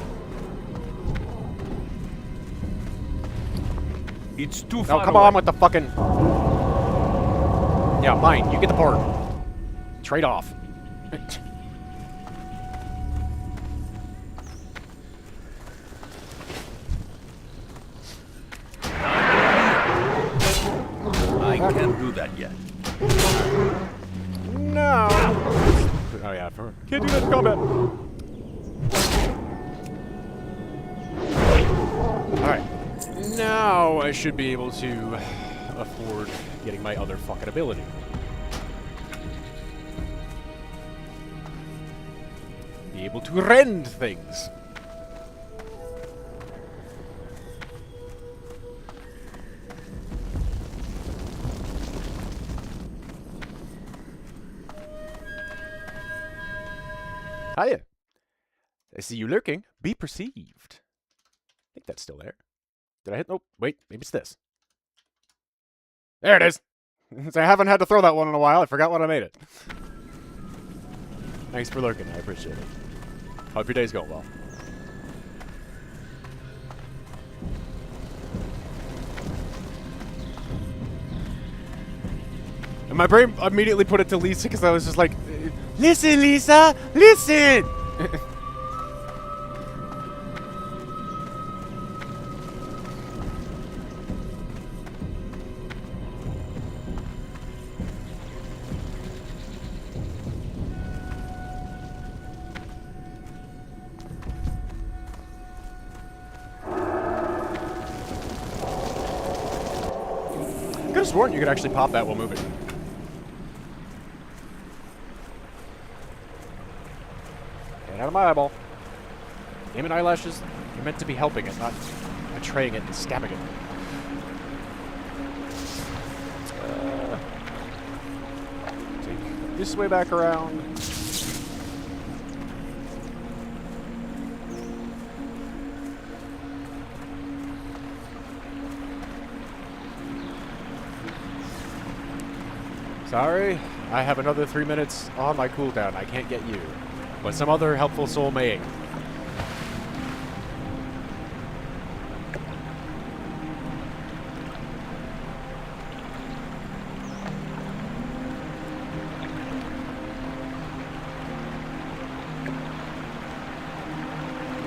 It's too far Oh, come away. on with the fucking... Yeah, mine. You get the part. Trade off. I can't do that yet. No. Oh yeah, can't do that in combat. Alright. Now I should be able to afford getting my other fucking ability. Be able to rend things. Hiya. I see you lurking. Be perceived. I think that's still there. Did I hit? Nope. Wait, maybe it's this. There it is. I haven't had to throw that one in a while. I forgot when I made it. Thanks for lurking. I appreciate it. Hope your day's going well. And my brain immediately put it to Lisa because I was just like, listen, Lisa! Listen! I could have sworn you could actually pop that while moving. Get out of my eyeball. Damn it, eyelashes. You're meant to be helping it, not betraying it and stabbing it. Take this way back around. Sorry, I have another 3 minutes on my cooldown. I can't get you. But some other helpful soul may.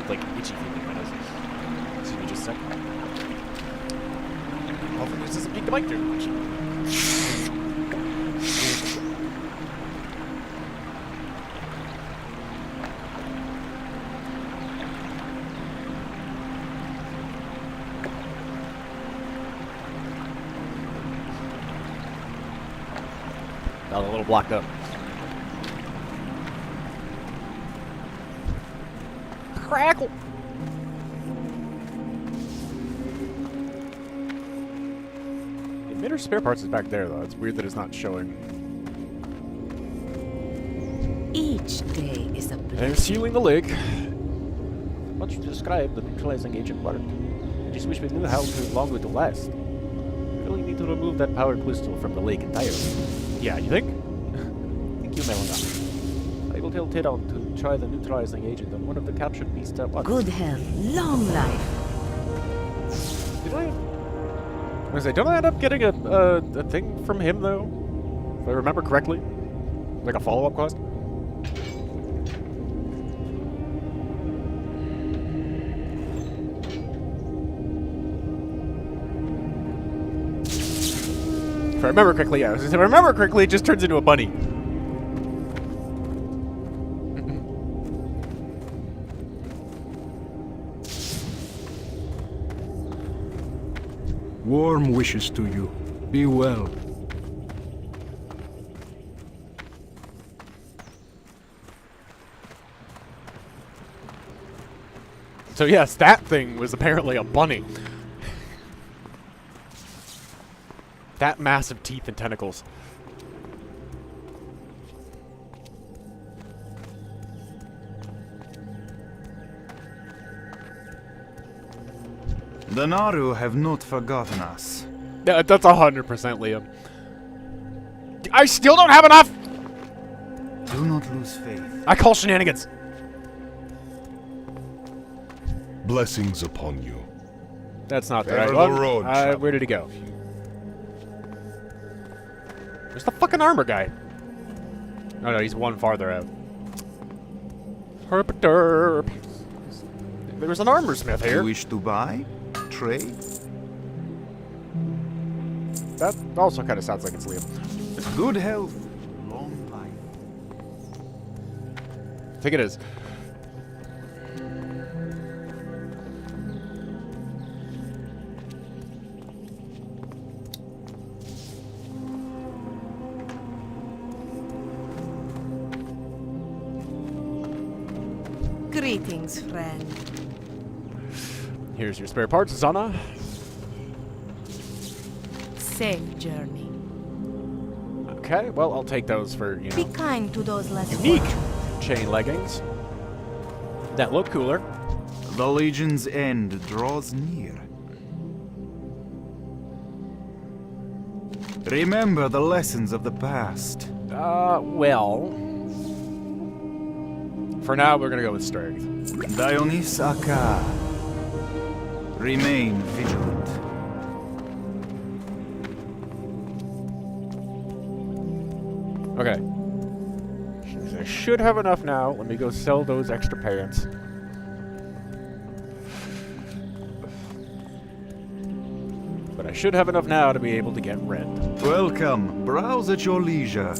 Like itchy feeling in my nose. Excuse me just a sec. Hopefully this doesn't peak the mic too much. Got a little blocked up. Crackle! The emitter spare parts is back there, though. It's weird that it's not showing. Each day is a And blessing. it's sealing the lake. Much to describe the neutralizing agent part. I just wish we knew how long it will last. We really need to remove that power crystal from the lake entirely. Yeah, you think? Thank you, Melenaar. I will tell Tidal to try the neutralizing agent on one of the captured beasts at once. Good health, long life. Did I was I don't I end up getting a thing from him though? If I remember correctly? Like a follow-up quest? If I remember correctly, yeah. If I remember correctly, it just turns into a bunny. Warm wishes to you. Be well. So yes, that thing was apparently a bunny. That massive teeth and tentacles. The Naru have not forgotten us. Yeah, that's 100% Liam. I still don't have enough! Do not lose faith. I call shenanigans. Blessings upon you. That's not the Favor right the one. road, traveler. Where did he go? Where's the fucking armor guy? Oh no, he's one farther out. Herp-a-derp. There was an armor smith You here. wish to buy? Trade? That also kind of sounds like it's Liam. Good health, long life. I think it is. Greetings, friend. Here's your spare parts, Zana. Safe journey. Okay, well, I'll take those for, you Be know, kind to those less unique fortunate. chain leggings. That look cooler. The Legion's end draws near. Remember the lessons of the past. Well... For now, we're gonna go with strength. Dionys Aka. Remain vigilant. Okay. I should have enough now. Let me go sell those extra pants. But I should have enough now to be able to get red. Welcome. Browse at your leisure.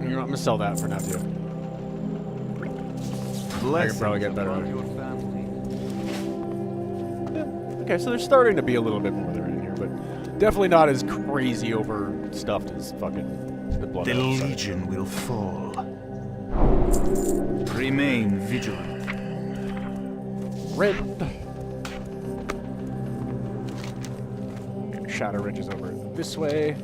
You know, I'm gonna sell that for now too. Blessings probably get better upon at it. your family. Okay, so there's starting to be a little bit more there in here, but definitely not as crazy overstuffed as fucking the blood. The Oath side. Legion will fall. Remain vigilant. Red. Shadow Ridge is over this way.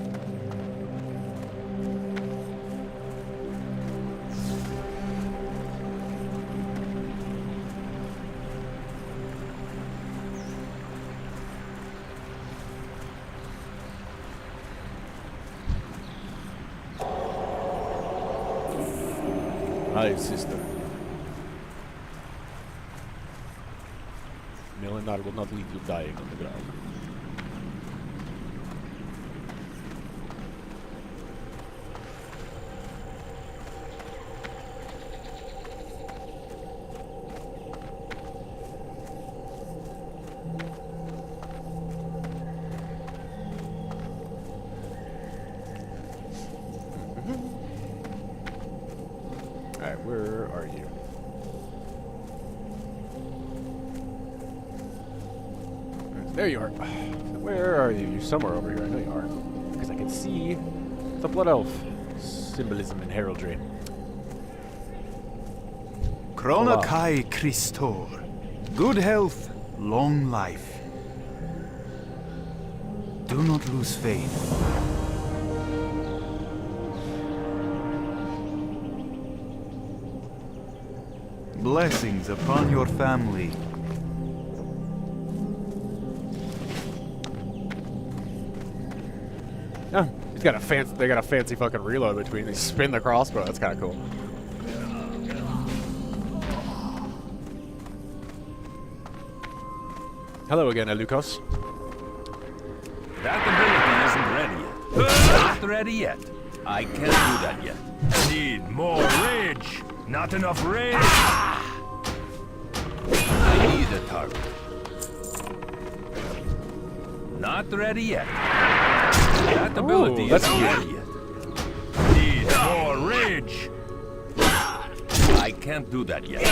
Hi, sister. Melenaar will not leave you dying on the ground. Alright, where are you? There you are. Where are you? You're somewhere over here. I know you are. Because I can see the Blood Elf symbolism and heraldry. Krona Kai Christor. Good health, long life. Do not lose faith. Blessings upon your family. Oh, he's got a fancy. They got a fancy fucking reload between. They spin the crossbow. That's kind of cool. Hello again, Elukos. That ability isn't ready yet. Not ready yet. I can't do that yet. Need more rage. Not enough rage. I need a target. Not ready yet. That ability isn't ready yet. Need more rage. I can't do that yet.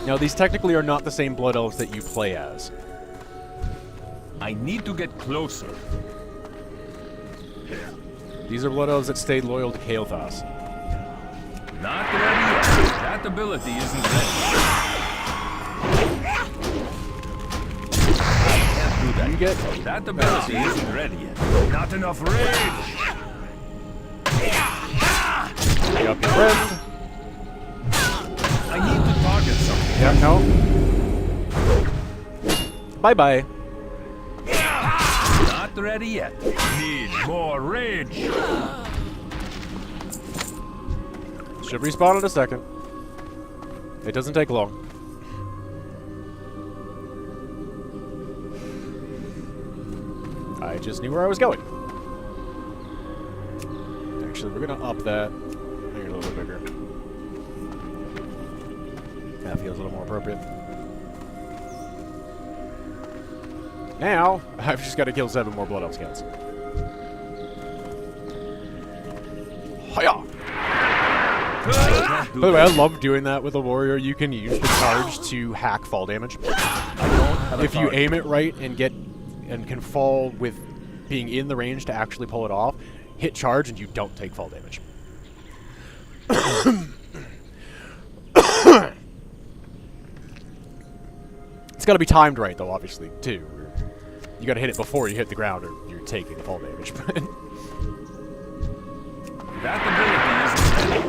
Now, these technically are not the same Blood Elves that you play as. I need to get closer. These are Blood Elves that stayed loyal to Kael'thas. Not ready yet. That ability isn't ready. I can't do that. You get That ability isn't ready yet. Not enough rage. pick up your friend. I need to target something. Yeah, no. Bye-bye. Not ready yet. Need more rage. Should respawn in a second. It doesn't take long. I just knew where I was going. Actually, we're gonna up that. Make it a little bit bigger. That feels a little more appropriate. Now, I've just got to kill 7 more Blood Elf scouts. Hiya! By the way, I love doing that with a warrior. You can use the charge to hack fall damage. If you aim it right and can fall with being in the range to actually pull it off, hit charge and you don't take fall damage. It's got to be timed right, though, obviously, too. You got to hit it before you hit the ground, or you're taking the fall damage. That ability isn't ready.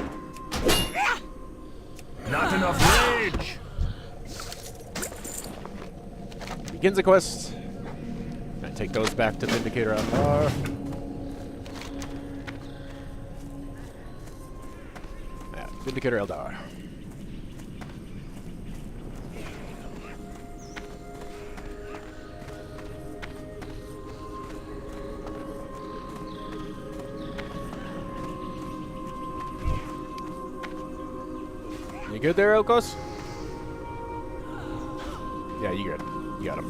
Not enough rage. Begins the quest. And take those back to Vindicator Eldar. Yeah, Vindicator Eldar. You good there, Elkos? Yeah, you good. You got him.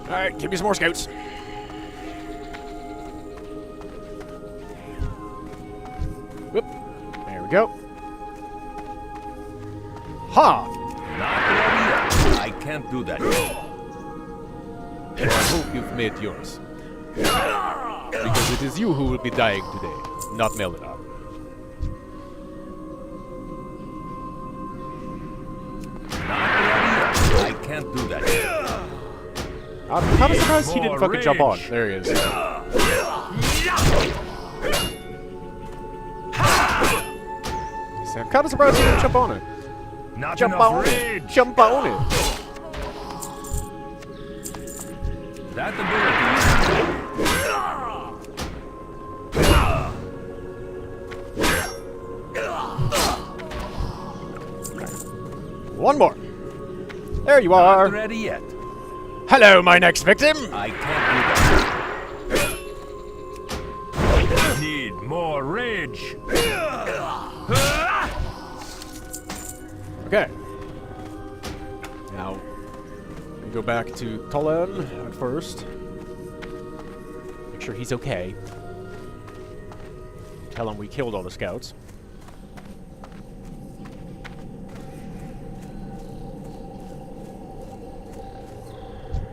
Alright, give me some more scouts. Whoop. There we go. Ha! Not ready yet. I can't do that yet. I hope you've made yours. Because it is you who will be dying today, not Melenaar. Not ready yet. I can't do that yet. I'm kind of surprised he didn't fucking jump on. There he is. I'm kind of surprised he didn't jump on it. Not Jump enough on rage. it! Jump on it! That ability isn't ready. One more. There you Not are. ready yet. Hello, my next victim. I can't do that. Need more rage. Okay. Now, we go back to Tolan at first. Make sure he's okay. Tell him we killed all the scouts.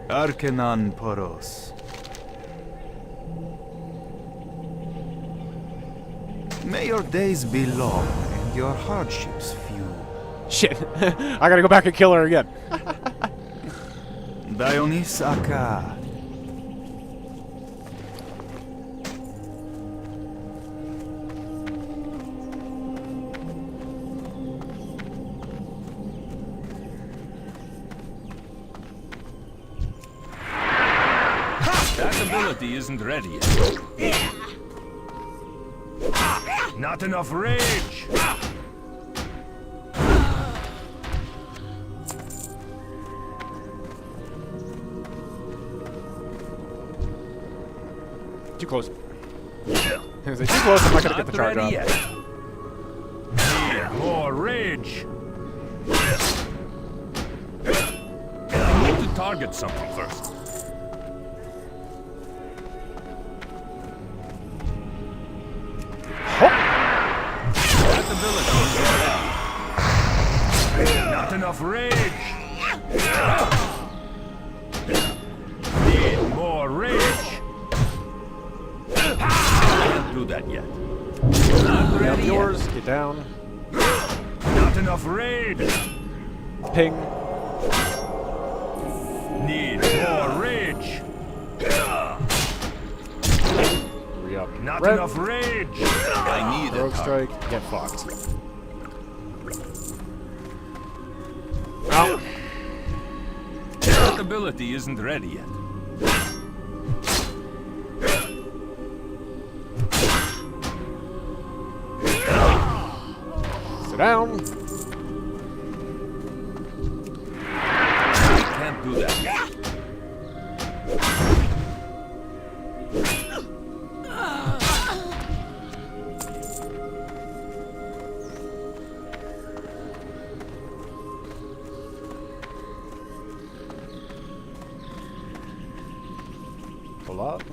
Arcanon Poros. May your days be long and your hardships few. Shit. I gotta go back and kill her again. Dionis Aka. That ability isn't ready yet. Not enough rage. Too close. I was like, too close, I'm not gonna get the charge ready off. yet. Need more rage. I need to target something first. That ability is ready. Not enough rage. Need more rage. Can't do that yet. Not Get ready yours, yet. get down. Not enough rage. Ping. Need more rage. Re-up. Not Red. enough rage. I need Rogue a strike. Get fucked. Ow. That ability isn't ready yet. Sit down. I can't do that yet. Pull up.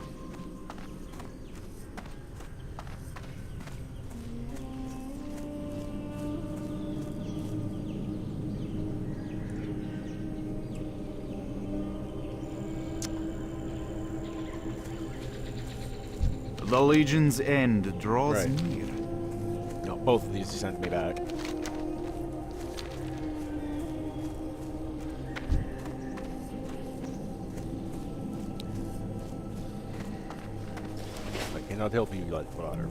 The Legion's end draws Right. near. No, both of these sent me back. I cannot help you, like brother.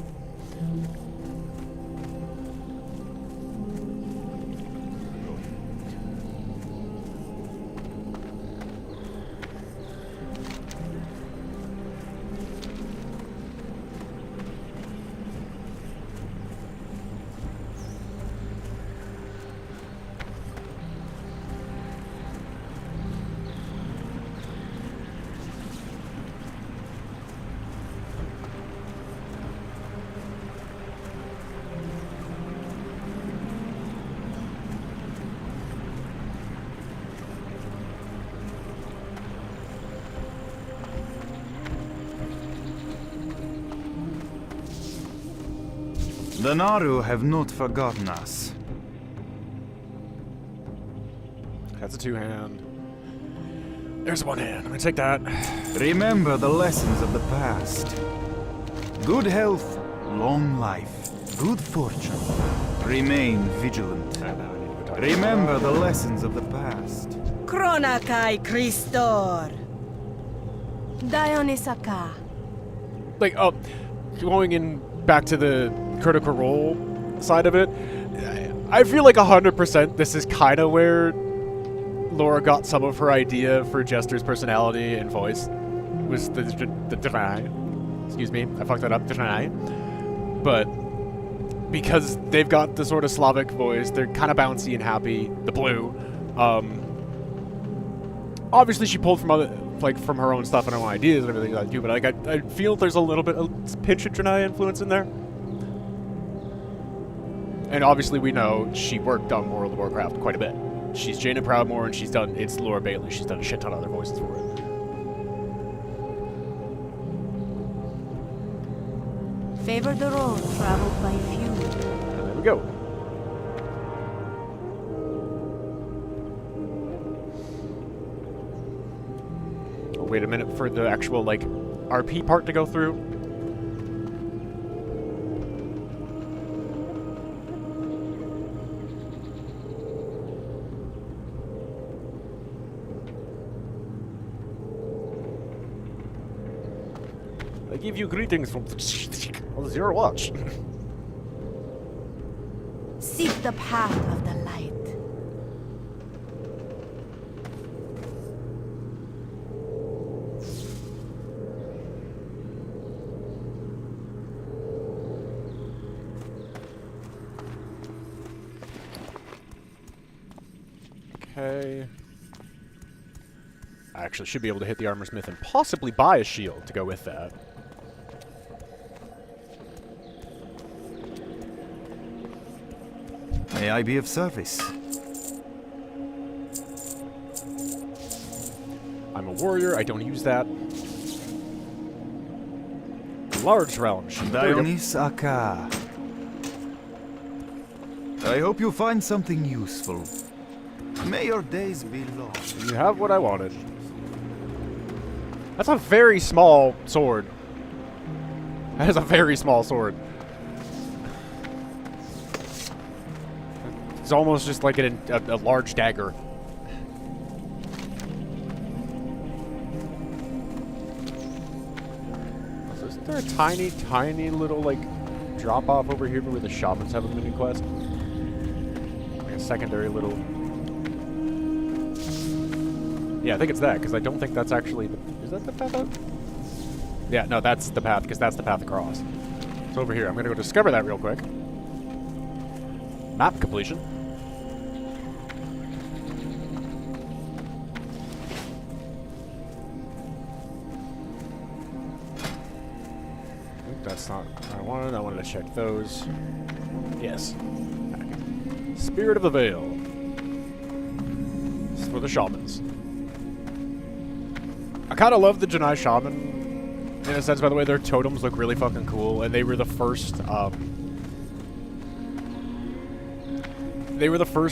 The Naru have not forgotten us. That's a two-hand. There's one hand. I'm gonna take that. Remember the lessons of the past. Good health, long life, good fortune. Remain vigilant. And now I need to go talk. Remember the lessons of the past. Kronakai Christor. Dionysaka. Like, oh, going in back to the critical role side of it, I feel like 100% this is kind of where Laura got some of her idea for Jester's personality and voice. Was the different eye. Excuse me, I fucked that up. Different eye. But because they've got the sort of Slavic voice. They're kind of bouncy and happy. The blue. Obviously, she pulled from other, like, from her own stuff and her own ideas and everything like that too. But like, I feel there's a little bit of pinch of Janai influence in there. And obviously, we know she worked on World of Warcraft quite a bit. She's Jaina Proudmoore, and it's Laura Bailey. She's done a shit ton of other voices for it. Favor the road traveled by few. And there we go. Oh, wait a minute for the actual, like, RP part to go through. I give you greetings from Zero Watch. Seek the path of the light. Okay. I actually should be able to hit the ArmorSmith and possibly buy a shield to go with that. May I be of service? I'm a warrior, I don't use that. Large realm. Dionys Aka. I hope you find something useful. May your days be long. You have what I wanted. That's a very small sword. That is a very small sword. It's almost just like a large dagger. So is there a tiny, tiny little, like, drop-off over here where the shamans have a mini quest? Like a secondary little... Yeah, I think it's that, because I don't think that's actually... Is that the path out? Yeah, no, that's the path, because that's the path across. So over here, I'm going to go discover that real quick. Map completion. That's not what I wanted. I wanted to check those. Yes. Spirit of the Vale. This is for the shamans. I kind of love the Janai Shaman, in a sense, by the way. Their totems look really fucking cool, and they were the first,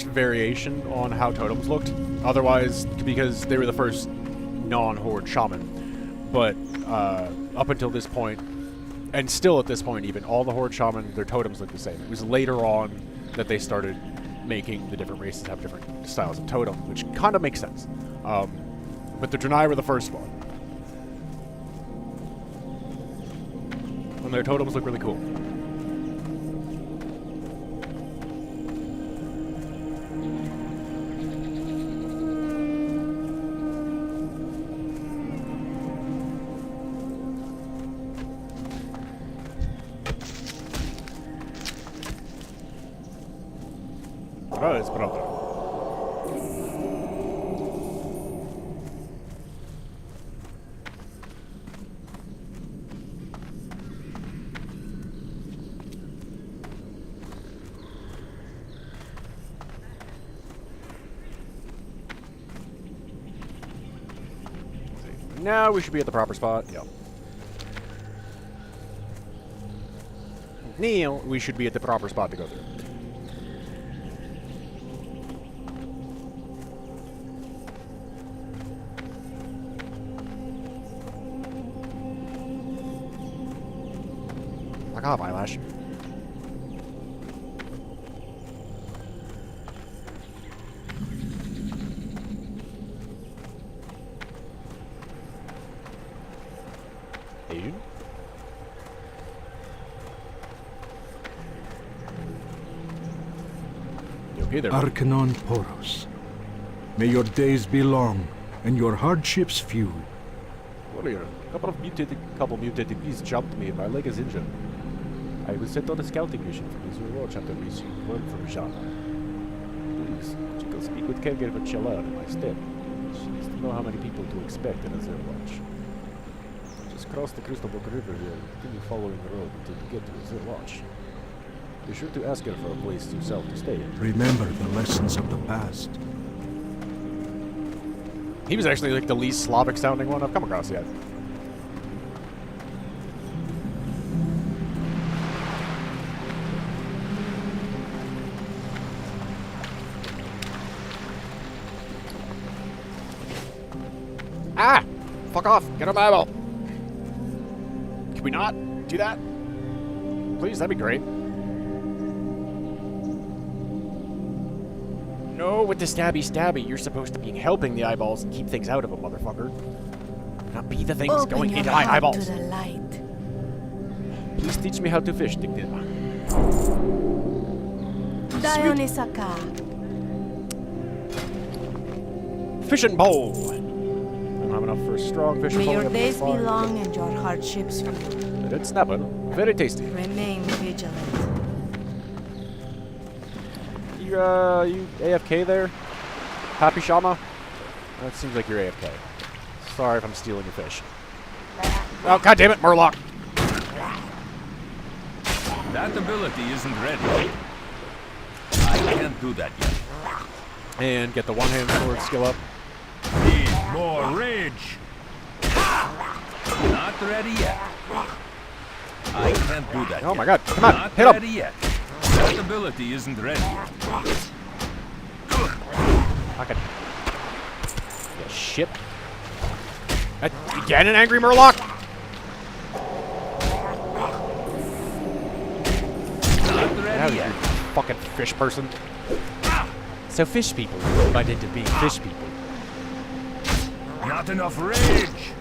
variation on how totems looked. Otherwise, because they were the first non-Horde Shaman. But, up until this point, and still at this point even, all the Horde Shaman, their totems look the same. It was later on that they started making the different races have different styles of totem, which kind of makes sense. But the Draenei were the first one. And their totems look really cool. Oh, it's brother. Now we should be at the proper spot. Yep. Neil, we should be at the proper spot to go through. Fuck off, Eyelash. Asian? You okay there? Arcanon Poros. May your days be long, and your hardships few. Warrior, couple mutated beasts jumped me and my leg is injured. I was sent on a scouting mission from AzureMyst after receiving word from Jana. Please, could you go speak with caregiver Chalar in my stead? She needs to know how many people to expect in AzureMyst. Just cross the Crystal Brook River here and continue following the road until you get to AzureMyst. Be sure to ask her for a place yourself to stay in. Remember the lessons of the past. He was actually like the least Slavic sounding one I've come across yet. Ah! Fuck off! Get a Bible! Can we not do that? Please, that'd be great. No, with the stabby. You're supposed to be helping the eyeballs and keep things out of them, motherfucker. Not be the things Open going your into my heart eyeballs. to the light. Please teach me how to fish, Dictiva. Dionysaka. Fishing bowl! I don't have enough for a strong fishing May bowl. your days be long and your hardships few. It's snapping. Very tasty. Remain vigilant. You AFK there? Happy Shama? That seems like you're AFK. Sorry if I'm stealing your fish. Oh, god damn it, Murloc! That ability isn't ready. I can't do that yet. And get the one-hand sword skill up. Need more rage. Not ready yet. I can't do that Oh yet. my god, come on, Not hit him! ready yet. That ability isn't ready yet. Fucking... Yeah, shit. Again an angry Murloc? Not ready yet. Fucking fish person. So fish people might end up being fish people. Not enough rage.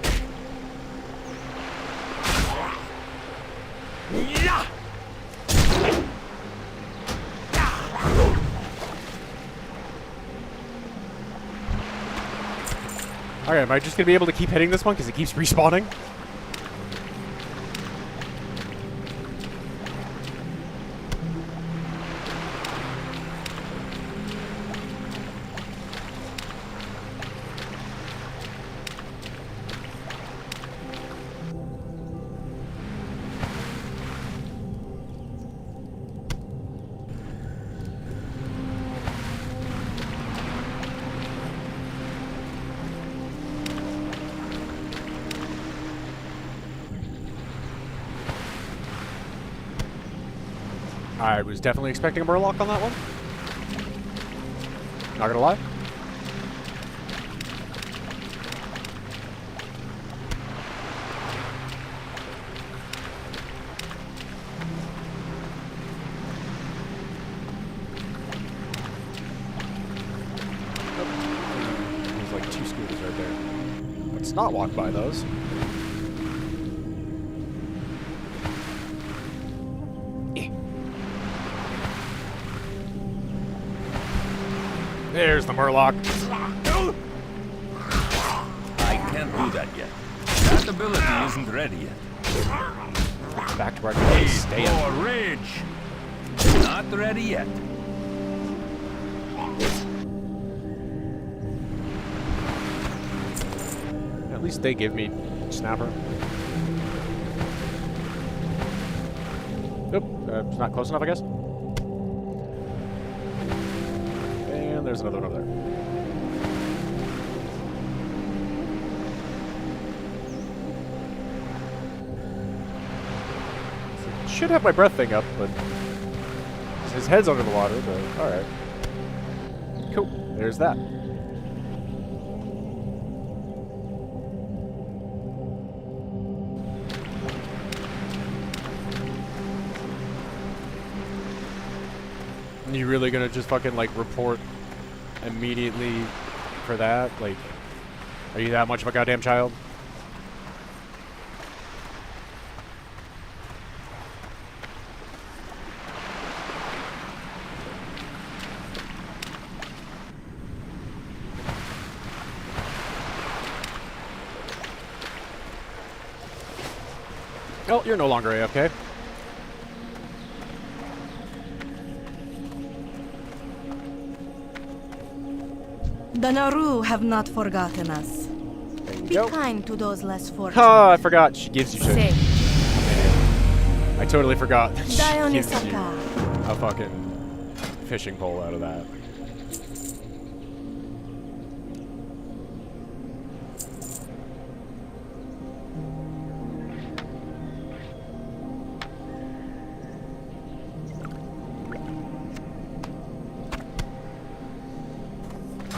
Yeah. Alright, am I just gonna be able to keep hitting this one because it keeps respawning? I was definitely expecting a Murloc on that one. Not gonna lie. There's like 2 scooters right there. Let's not walk by those. There's the Murloc. I can't do that yet. That ability isn't ready yet. Back to where I can stay Need at. more rage. Not ready yet. At least they give me Snapper. Oop, it's not close enough, I guess. And there's another one over there. Should have my breath thing up, but his head's under the water, but alright. Cool, there's that. You really gonna just fucking like report immediately for that? Like, are you that much of a goddamn child? Oh, you're no longer AFK. The Naru have not forgotten us. There you Be go. kind to those less fortunate. Oh, I forgot. She gives you shit. Safe. I totally forgot that she gives you Dionysaka. a fucking fishing pole out of that.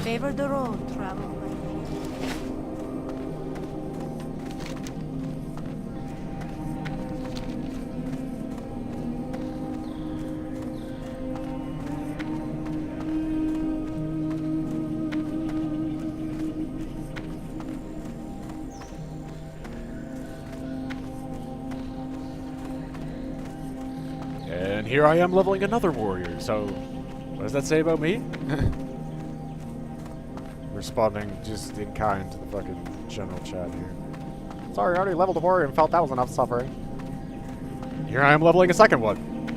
Favor the road, travel by And here I am leveling another warrior, so what does that say about me? Responding just in kind to the fucking general chat here. Sorry, I already leveled a warrior and felt that was enough suffering. Here I am leveling a second one.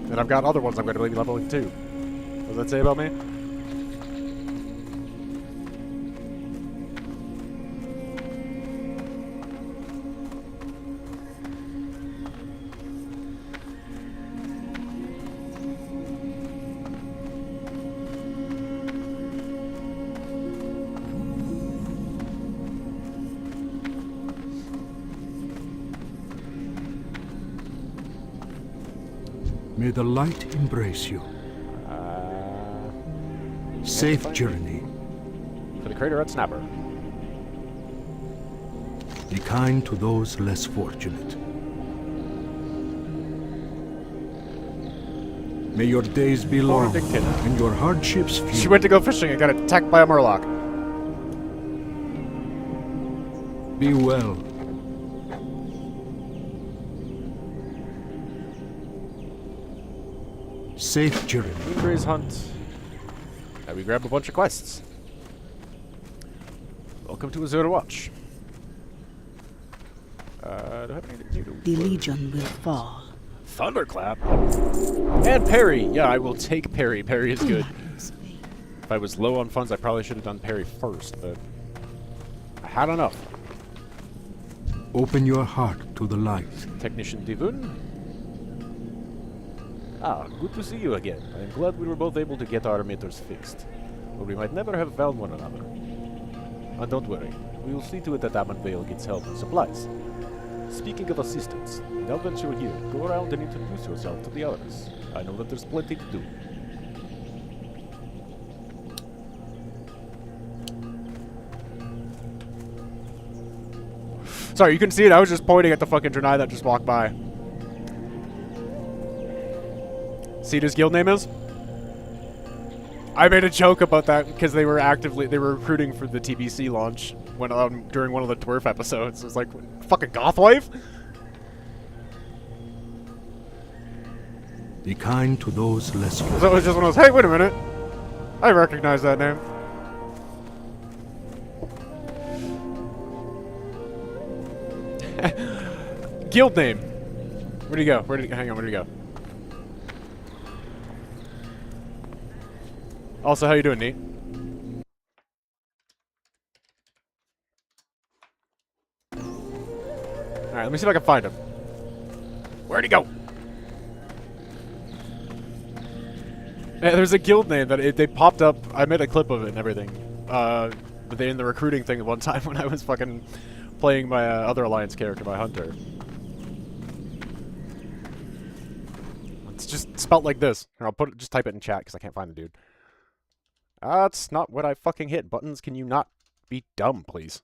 And I've got other ones I'm going to be leveling too. What does that say about me? May the light embrace you. Safe journey. For the crater at Snapper. Be kind to those less fortunate. May your days be long Dictator. and your hardships few. She went to go fishing and got attacked by a murloc. Be well. Safe journey. Moongraze hunt. And we grab a bunch of quests. Welcome to AzureMyst. Do I have any to The Legion will fall. Thunderclap. And parry. Yeah, I will take parry. Parry is good. If I was low on funds, I probably should have done parry first, but I had enough. Open your heart to the light. Technician Divun. Ah, good to see you again. I am glad we were both able to get our emitters fixed. Or we might never have found one another. And don't worry, we will see to it that Ammen Vale gets help and supplies. Speaking of assistance, now that you're here, go around and introduce yourself to the others. I know that there's plenty to do. Sorry, you can see it. I was just pointing at the fucking Draenei that just walked by. See what his guild name is? I made a joke about that because they were recruiting for the TBC launch when during one of the Dwarf episodes. It was like, fucking Gothwife? Be kind to those less fortunate. So it was just one of those, hey, wait a minute. I recognize that name. Guild name. Where'd he go? Hang on, where'd he go? Also, how you doing, Nate? Alright, let me see if I can find him. Where'd he go? Yeah, there's a guild name that they popped up. I made a clip of it and everything. But they in the recruiting thing one time when I was fucking playing my other Alliance character, my Hunter. It's just spelt like this. Here, I'll just type it in chat because I can't find the dude. That's not what I fucking hit. Buttons, can you not be dumb, please?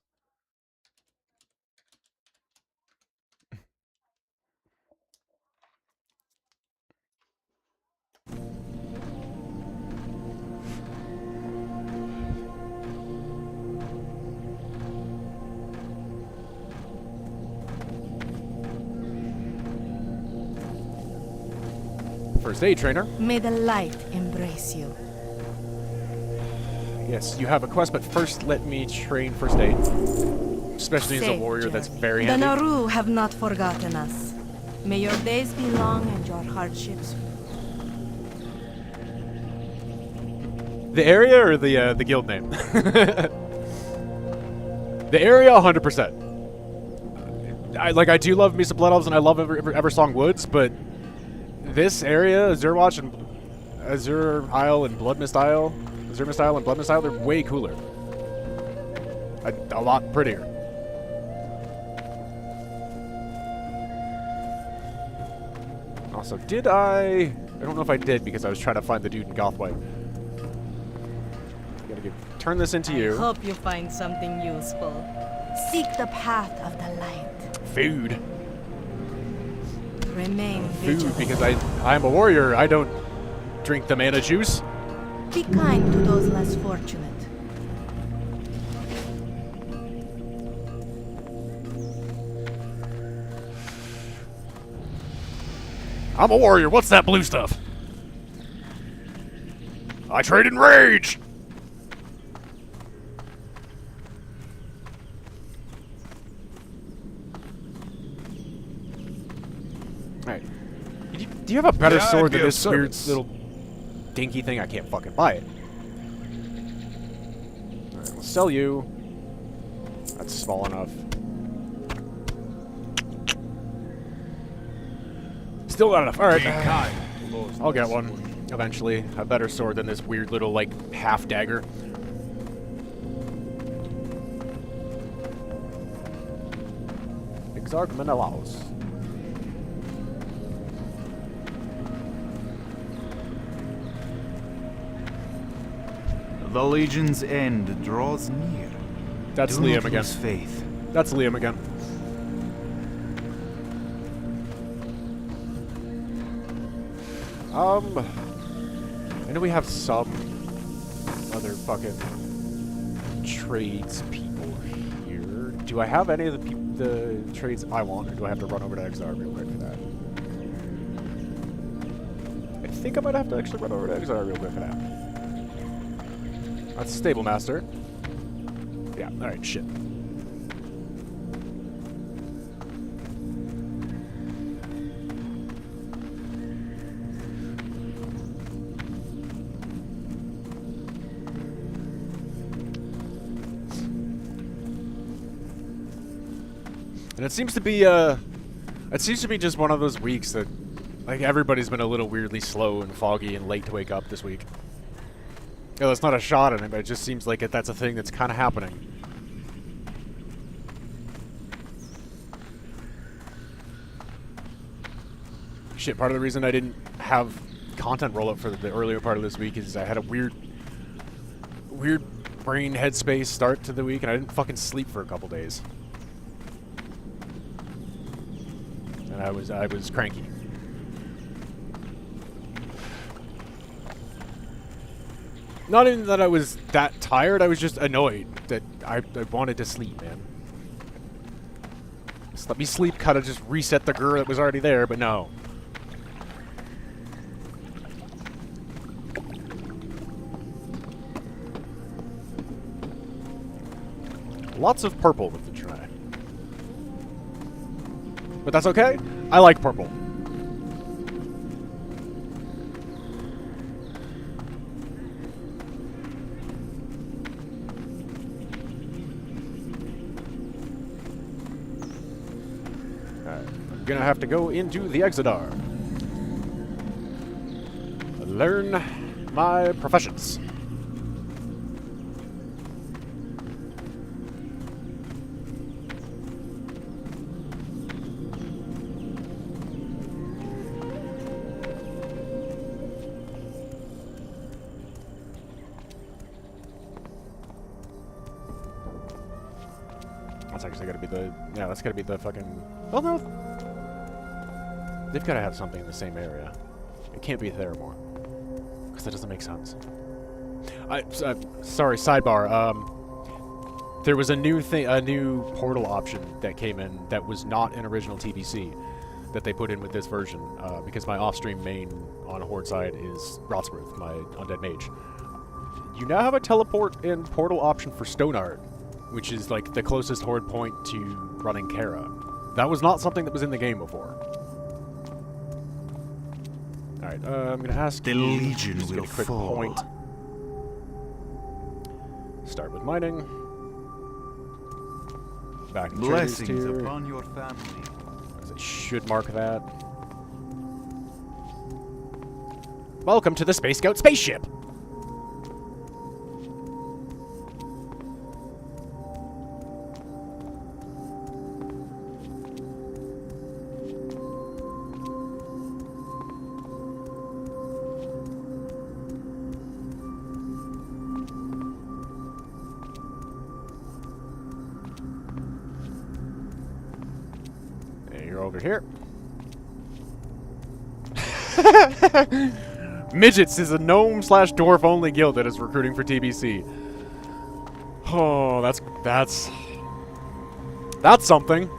First aid trainer. May the light embrace you. Yes, you have a quest, but first let me train first aid. Especially as a Safe warrior, that's journey. very The handy. Naru have not forgotten us. May your days be long and your hardships. The area or the guild name? The area, 100%. I do love me some Blood Elves, and I love Eversong Woods, but this area, AzureWatch and Azure Isle and AzureMyst Isle and Bloodmist Isle, they're way cooler. A lot prettier. Also, did I don't know if I did because I was trying to find the dude in Gothwipe. Turn this into you. I hope you find something useful. Seek the path of the light. Food. Remain Food, vigilant. because I'm a warrior. I don't drink the mana juice. Be kind to those less fortunate. I'm a warrior. What's that blue stuff? I trade in rage. Alright. Do you have a better Yeah, sword I'd be than of this weird service. little dinky thing? I can't fucking buy it. Alright, we'll sell you. That's small enough. Still not enough. Alright. I'll get one eventually. A better sword than this weird little, like, half dagger. Exarch Menelaus. The Legion's end draws near. That's Do Liam not again. lose faith. That's Liam again. I know we have some other fucking trades people here. Do I have any of the trades I want, or do I have to run over to XR real quick for that? I think I might have to actually run over to XR real quick for that. That's Stable Master. Yeah, alright, shit. And it seems to be just one of those weeks that, like, everybody's been a little weirdly slow and foggy and late to wake up this week. You know, that's not a shot at it, but it just seems like that's a thing that's kind of happening. Shit, part of the reason I didn't have content roll up for the earlier part of this week is I had a weird brain headspace start to the week, and I didn't fucking sleep for a couple days. And I was cranky. Not even that I was that tired, I was just annoyed that I wanted to sleep, man. Just let me sleep, kind of just reset the grr that was already there, but no. Lots of purple with the try. But that's okay. I like purple. I'm gonna have to go into the Exodar. Learn my professions. That's actually gotta be the... Yeah, that's gotta be the fucking... Well, no. They've gotta have something in the same area. It can't be Theramore. Because that doesn't make sense. Sorry, sidebar. There was a new portal option that came in that was not in original TBC that they put in with this version. Because my off-stream main on Horde side is Rotsworth, my undead mage. You now have a teleport and portal option for Stoneheart, which is like the closest Horde point to running Kara. That was not something that was in the game before. Alright, I'm gonna ask The you Legion just will get a quick fall. point. Start with mining. Back to Blessings here. upon your family. I should mark that. Welcome to the Space Scout spaceship! You're over here. Midgets is a gnome slash dwarf only guild that is recruiting for TBC. Oh, that's something.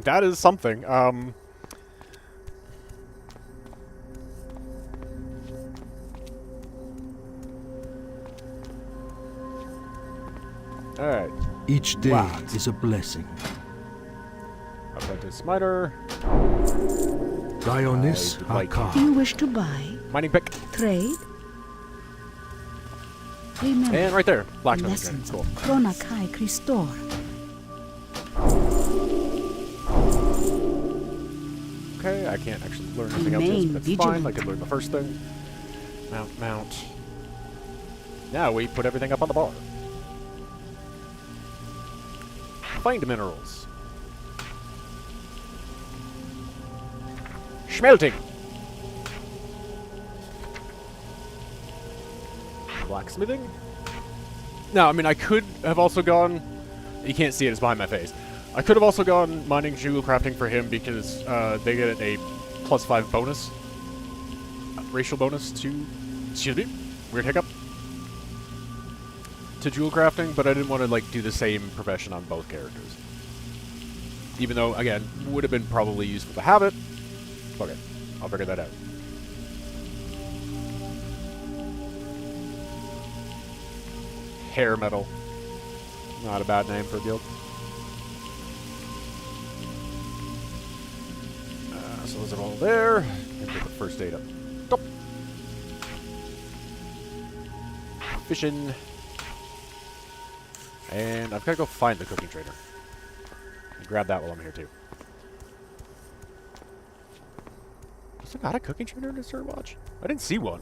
That is something. Alright. Each day Wow. is a blessing. Apprentice Smiter. Dionys I would like- Hakar. Do you wish to buy, Mining pick. trade? Remember, And right there. Blacksmith. lessons Cool. of Chronakai Christor. Okay, I can't actually learn anything else, Remain but that's fine. I vigilant. could learn the first thing. Mount. Now we put everything up on the bar. Find minerals. Schmelting. Blacksmithing. Now, I mean, I could have also gone... You can't see it, it's behind my face. I could have also gone mining jewel crafting for him because they get a +5 bonus. Racial bonus to... Excuse me. Weird hiccup. To jewel crafting, but I didn't want to, like, do the same profession on both characters. Even though, again, would have been probably useful to have it. Okay, I'll figure that out. Hair metal. Not a bad name for a guild. So those are all there. And get the first aid up. Stop. Fishing. And I've got to go find the cooking trader. And grab that while I'm here too. Was there not a cooking trader in the Star-Watch? I didn't see one.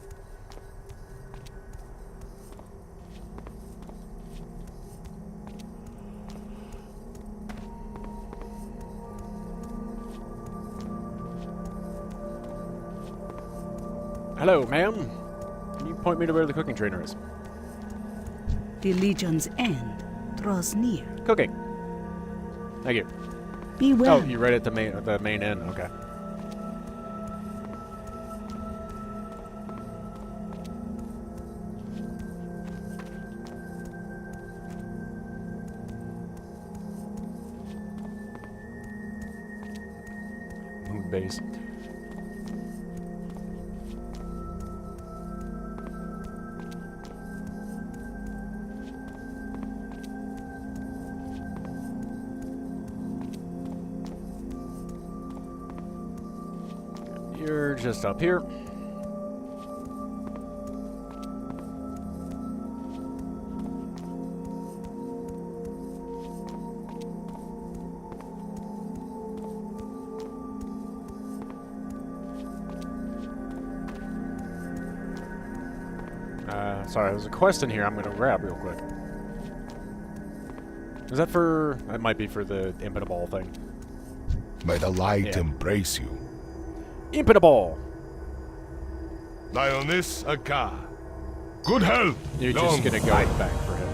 Hello, ma'am. Can you point me to where the cooking trainer is? The Legion's end draws near. Cooking. Thank you. Be well. Oh, you're right at the main end. Okay. Moon base. You're just up here. Sorry, there's a quest in here I'm gonna grab real quick. Is that for... That might be for the imp in a ball thing. May the light Yeah. embrace you. Imp in a ball! Dionys Hakar. Good health. You're long just gonna go life. back for him.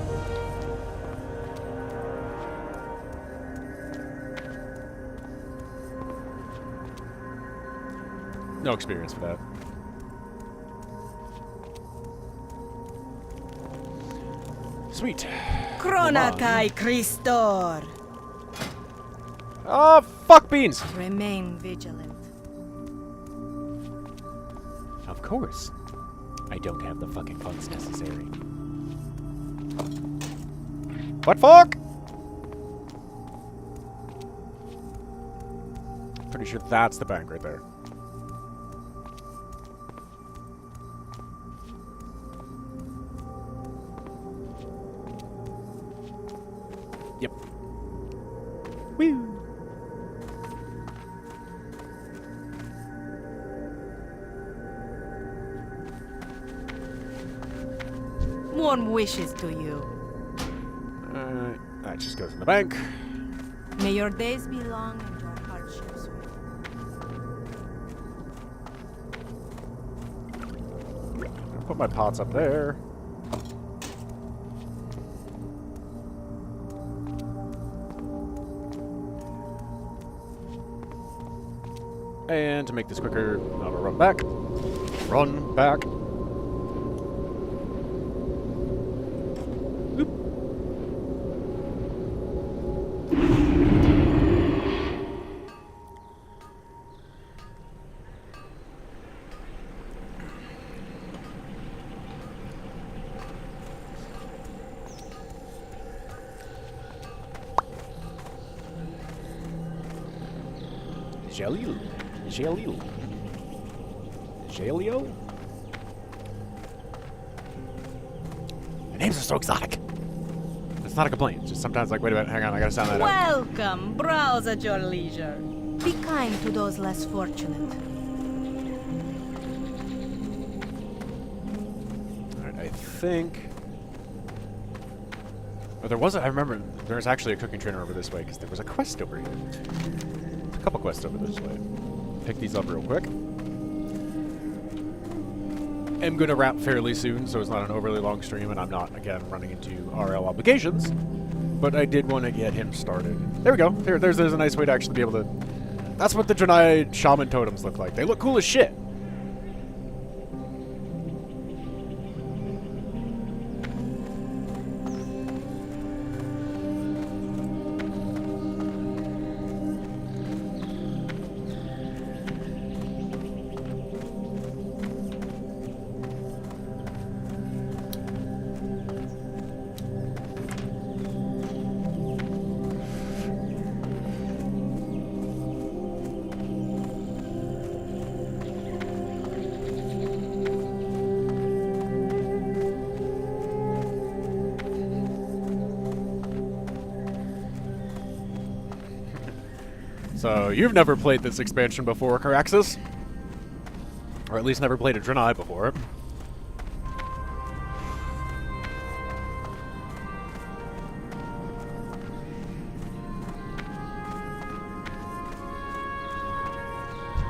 No experience for that. Sweet. Chronakai Christor. Oh, fuck beans! Remain vigilant. Of course. don't have the fucking funds necessary. What fuck? Pretty sure that's the bank right there. Yep. Woo! Warm wishes to you. That just goes in the bank. May your days be long and your hardships sweet. I'll put my pots up there. And to make this quicker, I'll run back. Run back. Oop. Jalil. Jalil. Jalio? The names are so exotic. It's not a complaint. Just sometimes like, wait a minute, hang on, I gotta sound that out. Welcome. Browse at your leisure. Be kind to those less fortunate. Alright, I think... Oh, there was I remember there's actually a cooking trainer over this way, because there was a quest over here. A couple quests over this way. Pick these up real quick. I'm going to wrap fairly soon, so it's not an overly long stream, and I'm not, again, running into RL obligations. But I did want to get him started. There we go. There's a nice way to actually be able to... That's what the Draenei Shaman totems look like. They look cool as shit. So, you've never played this expansion before, Caraxes? Or at least never played a Draenei before.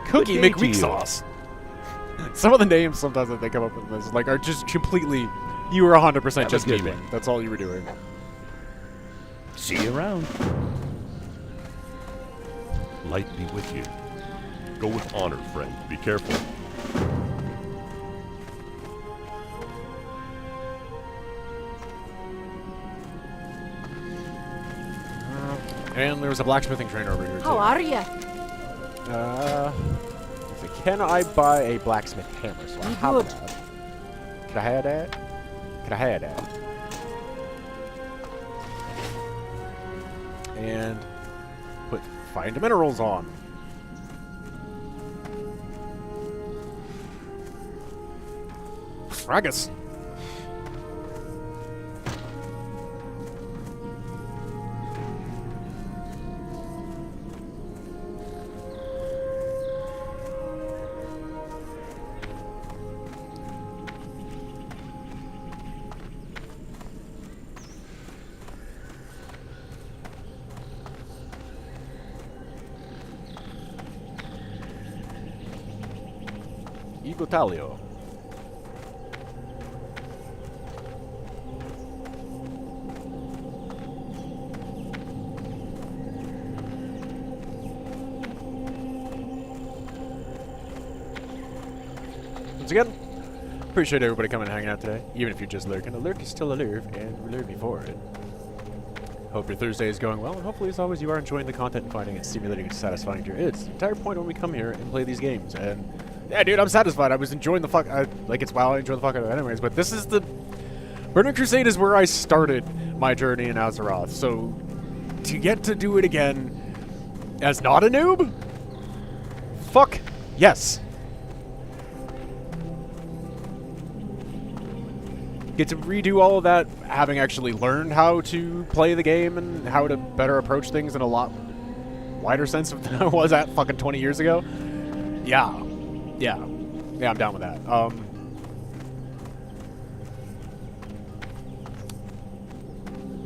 Cookie McWeak sauce. Some of the names sometimes that they come up with this like are just completely... You were 100% just gaming. That's all you were doing. See you around. Light be with you. Go with honor, friend. Be careful. And there's a blacksmithing trainer over here, too. How are ya? Let's see, can I buy a blacksmith hammer? So I have that. Can I have that? Can I have that? And put find minerals on. Fragus. Igotalio. Once again, appreciate everybody coming and hanging out today. Even if you're just lurking, a lurk is still a lurk, and we're lurking for it. Hope your Thursday is going well, and hopefully, as always, you are enjoying the content and finding it stimulating and satisfying to your its. The entire point when we come here and play these games, and Yeah, dude, I'm satisfied. I was enjoying the fuck. Like, it's WoW. I enjoy the fuck out of it anyways. But this is the Burning Crusade is where I started my journey in AzureMyst. So to get to do it again as not a noob, fuck yes. Get to redo all of that, having actually learned how to play the game and how to better approach things in a lot wider sense than I was at fucking 20 years ago. Yeah, I'm down with that.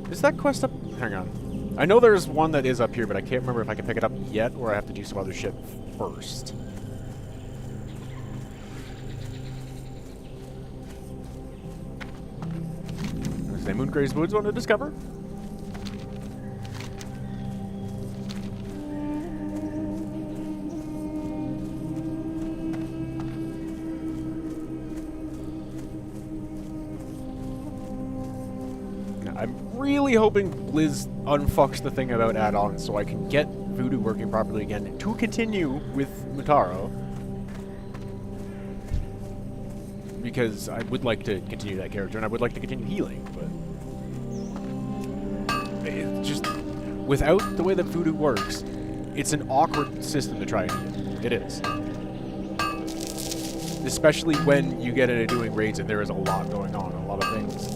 Is that quest up? Hang on. I know there's one that is up here, but I can't remember if I can pick it up yet or I have to do some other shit first. Is there Moongrave's Woods one to discover? I'm really hoping Blizz unfucks the thing about add-ons so I can get Voodoo working properly again to continue with Mutaro. Because I would like to continue that character and I would like to continue healing, but it's just without the way that Voodoo works, it's an awkward system to try and heal. It is. Especially when you get into doing raids and there is a lot going on, a lot of things.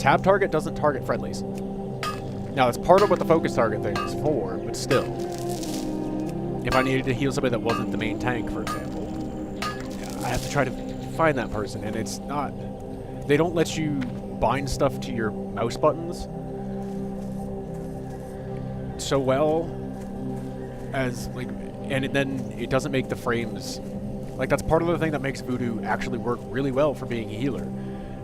Tab target doesn't target friendlies. Now, that's part of what the focus target thing is for, but still. If I needed to heal somebody that wasn't the main tank, for example, I have to try to find that person, and it's not... They don't let you bind stuff to your mouse buttons so well as, like... And then it doesn't make the frames... Like, that's part of the thing that makes Voodoo actually work really well for being a healer.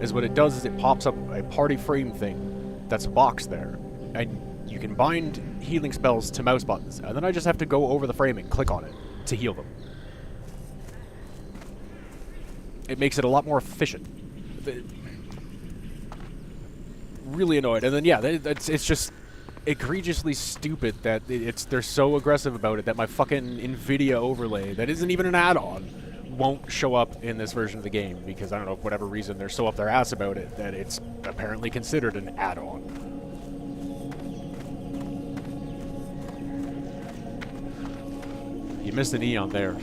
Is what it does is it pops up a party frame thing that's a box there. And you can bind healing spells to mouse buttons. And then I just have to go over the frame and click on it to heal them. It makes it a lot more efficient. Really annoyed. And then, yeah, it's just egregiously stupid that they're so aggressive about it that my fucking NVIDIA overlay, that isn't even an add-on, won't show up in this version of the game because, I don't know, for whatever reason, they're so up their ass about it that it's apparently considered an add-on. You missed an E on there.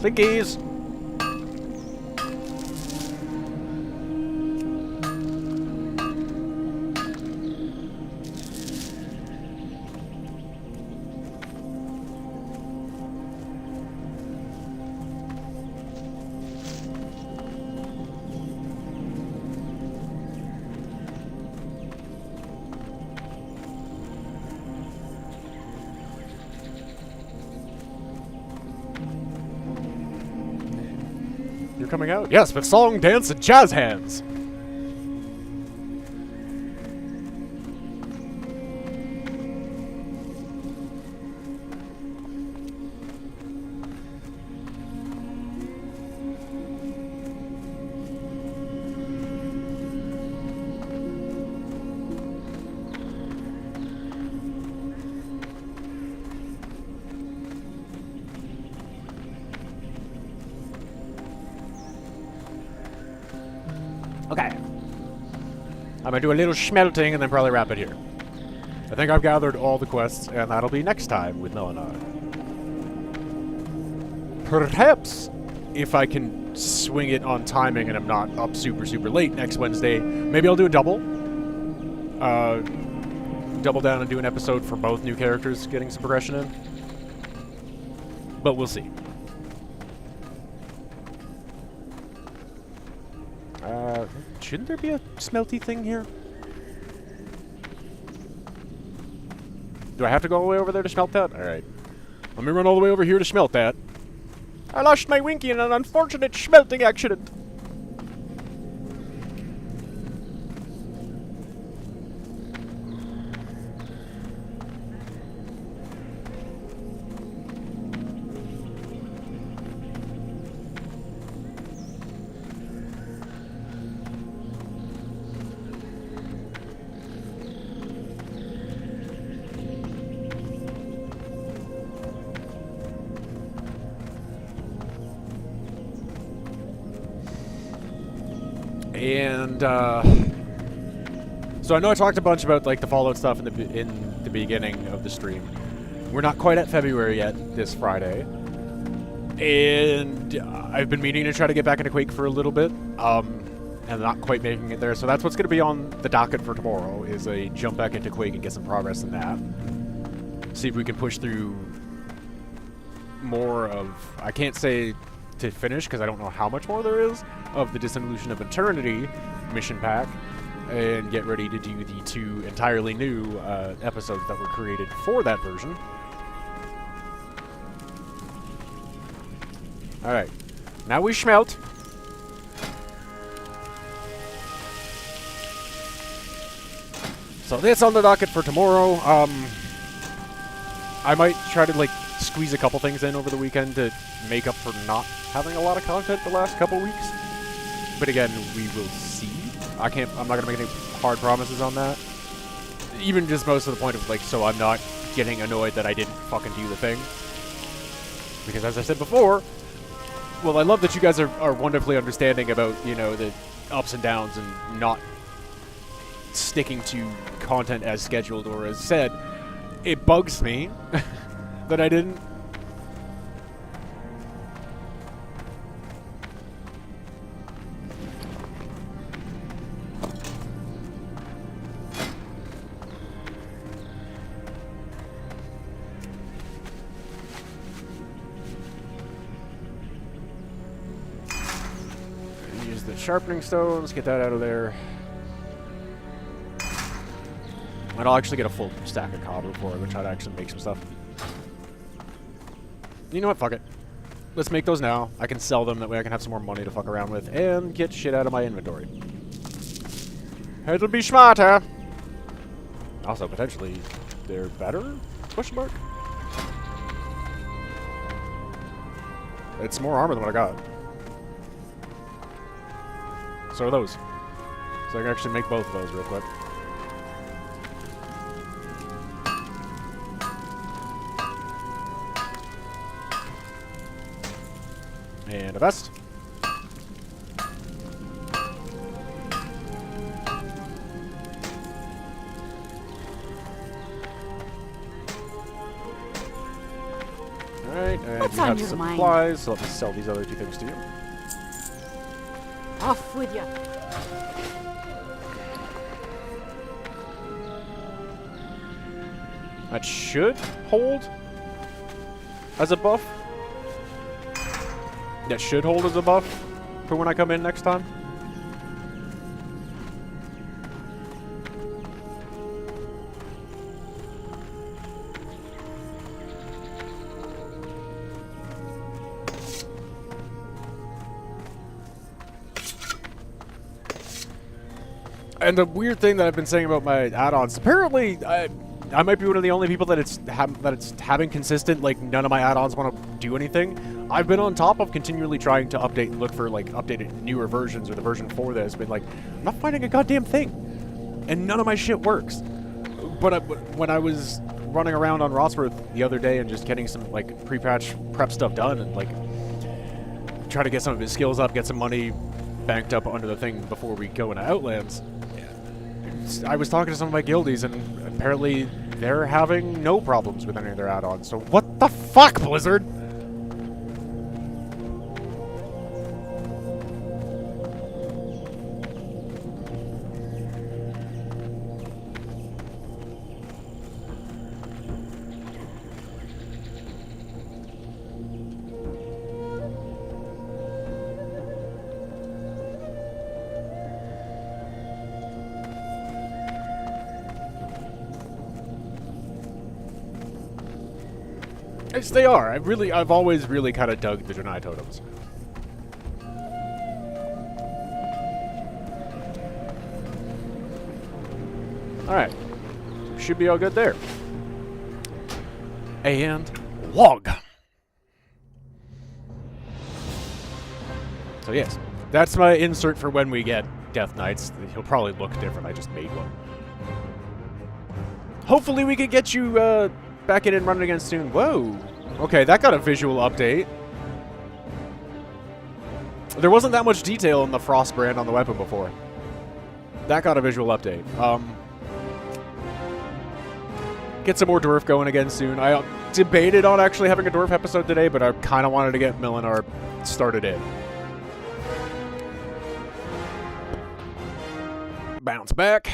Clickies! You're coming out? Yes, with song, dance, and jazz hands! Okay. I'm gonna do a little schmelting and then probably wrap it here. I think I've gathered all the quests, and that'll be next time with Melenaar. Perhaps, if I can swing it on timing and I'm not up super late next Wednesday, maybe I'll do a double. Double down and do an episode for both new characters getting some progression in. But we'll see. Shouldn't there be a smelty thing here? Do I have to go all the way over there to smelt that? Alright. Let me run all the way over here to smelt that. I lost my Winky in an unfortunate smelting accident. And so I know I talked a bunch about like the Fallout stuff in the beginning of the stream. We're not quite at February yet this Friday, and I've been meaning to try to get back into Quake for a little bit, and not quite making it there. So that's what's going to be on the docket for tomorrow, is a jump back into Quake and get some progress in that. See if we can push through more of, I can't say to finish because I don't know how much more there is, of the Dissolution of Eternity mission pack, and get ready to do the 2 entirely new episodes that were created for that version. Alright, now we smelt. So that's on the docket for tomorrow. I might try to like squeeze a couple things in over the weekend to make up for not having a lot of content the last couple weeks. But again, we will see. I'm not gonna make any hard promises on that. Even just most of the point of like, so I'm not getting annoyed that I didn't fucking do the thing. Because as I said before, well, I love that you guys are wonderfully understanding about, you know, the ups and downs and not sticking to content as scheduled or as said. It bugs me that I didn't. Use the sharpening stones, get that out of there. And I'll actually get a full stack of cobble before I try to actually make some stuff. You know what? Fuck it. Let's make those now. I can sell them. That way I can have some more money to fuck around with and get shit out of my inventory. It'll be smarter. Also, potentially, they're better? Question mark? It's more armor than what I got. So are those. So I can actually make both of those real quick. And a vest. Alright, and What's you on have your supplies, so I'll just sell these other 2 things to you. Off with you. That should hold as a buff. That should hold as a buff for when I come in next time. And the weird thing that I've been saying about my add-ons, apparently I might be one of the only people that it's having consistent, like, none of my add-ons want to do anything. I've been on top of continually trying to update and look for, like, updated newer versions or the version for this, but, like, I'm not finding a goddamn thing. And none of my shit works. But when I was running around on Rossworth the other day and just getting some, like, pre-patch prep stuff done and, like, try to get some of his skills up, get some money banked up under the thing before we go into Outlands, I was talking to some of my guildies, and apparently they're having no problems with any of their add-ons. So what the fuck, Blizzard? Yes, they are. I've always really kind of dug the Janai totems. Alright. Should be all good there. And log. So yes, that's my insert for when we get Death Knights. He'll probably look different. I just made one. Hopefully we can get you back in and running again soon. Whoa. Okay, that got a visual update. There wasn't that much detail in the Frost brand on the weapon before. That got a visual update. Get some more Dwarf going again soon. I debated on actually having a Dwarf episode today, but I kind of wanted to get Melenaar started in. Bounce back.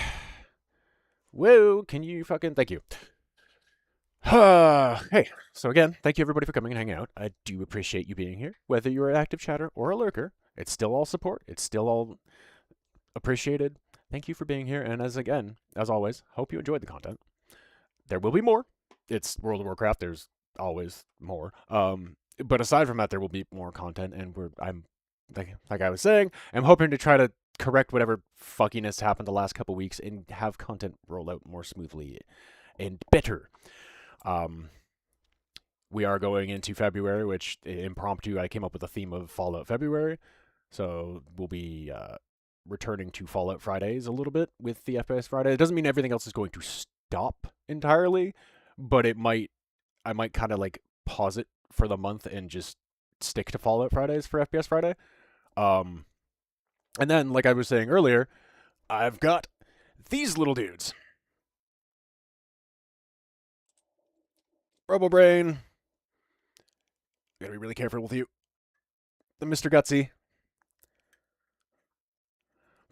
Whoa, can you fucking... Thank you. Hey, so again, thank you everybody for coming and hanging out. I do appreciate you being here. Whether you're an active chatter or a lurker, it's still all support. It's still all appreciated. Thank you for being here, and as always, hope you enjoyed the content. There will be more. It's World of Warcraft. There's always more. But aside from that, there will be more content, and I'm like I was saying, I'm hoping to try to correct whatever fuckiness happened the last couple weeks and have content roll out more smoothly and better. We are going into February, which impromptu I came up with a theme of Fallout February, so we'll be returning to Fallout Fridays a little bit with the FPS Friday. It doesn't mean everything else is going to stop entirely, but I might kind of like pause it for the month and just stick to Fallout Fridays for FPS Friday. And then, like I was saying earlier, I've got these little dudes. RoboBrain. Gotta be really careful with you. The Mr. Gutsy.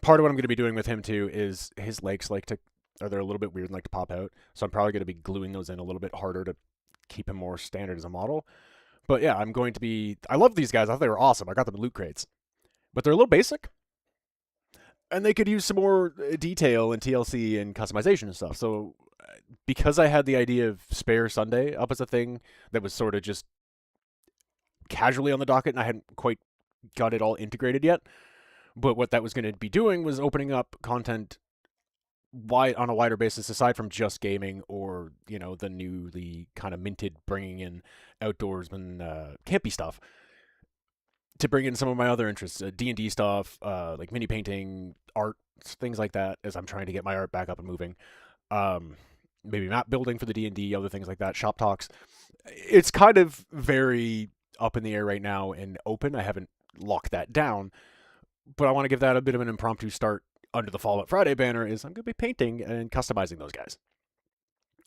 Part of what I'm going to be doing with him, too, is his legs they're a little bit weird and like to pop out. So I'm probably going to be gluing those in a little bit harder to keep him more standard as a model. But yeah, I'm going to be... I love these guys. I thought they were awesome. I got them in loot crates. But they're a little basic. And they could use some more detail and TLC and customization and stuff. So because I had the idea of Spare Sunday up as a thing that was sort of just casually on the docket and I hadn't quite got it all integrated yet. But what that was going to be doing was opening up content on a wider basis aside from just gaming or, you know, the newly kind of minted bringing in outdoorsman campy stuff. To bring in some of my other interests, D&D stuff, like mini painting, art, things like that, as I'm trying to get my art back up and moving. Maybe map building for the D&D, other things like that, shop talks. It's kind of very up in the air right now and open. I haven't locked that down, but I want to give that a bit of an impromptu start under the Fallout Friday banner. Is I'm going to be painting and customizing those guys.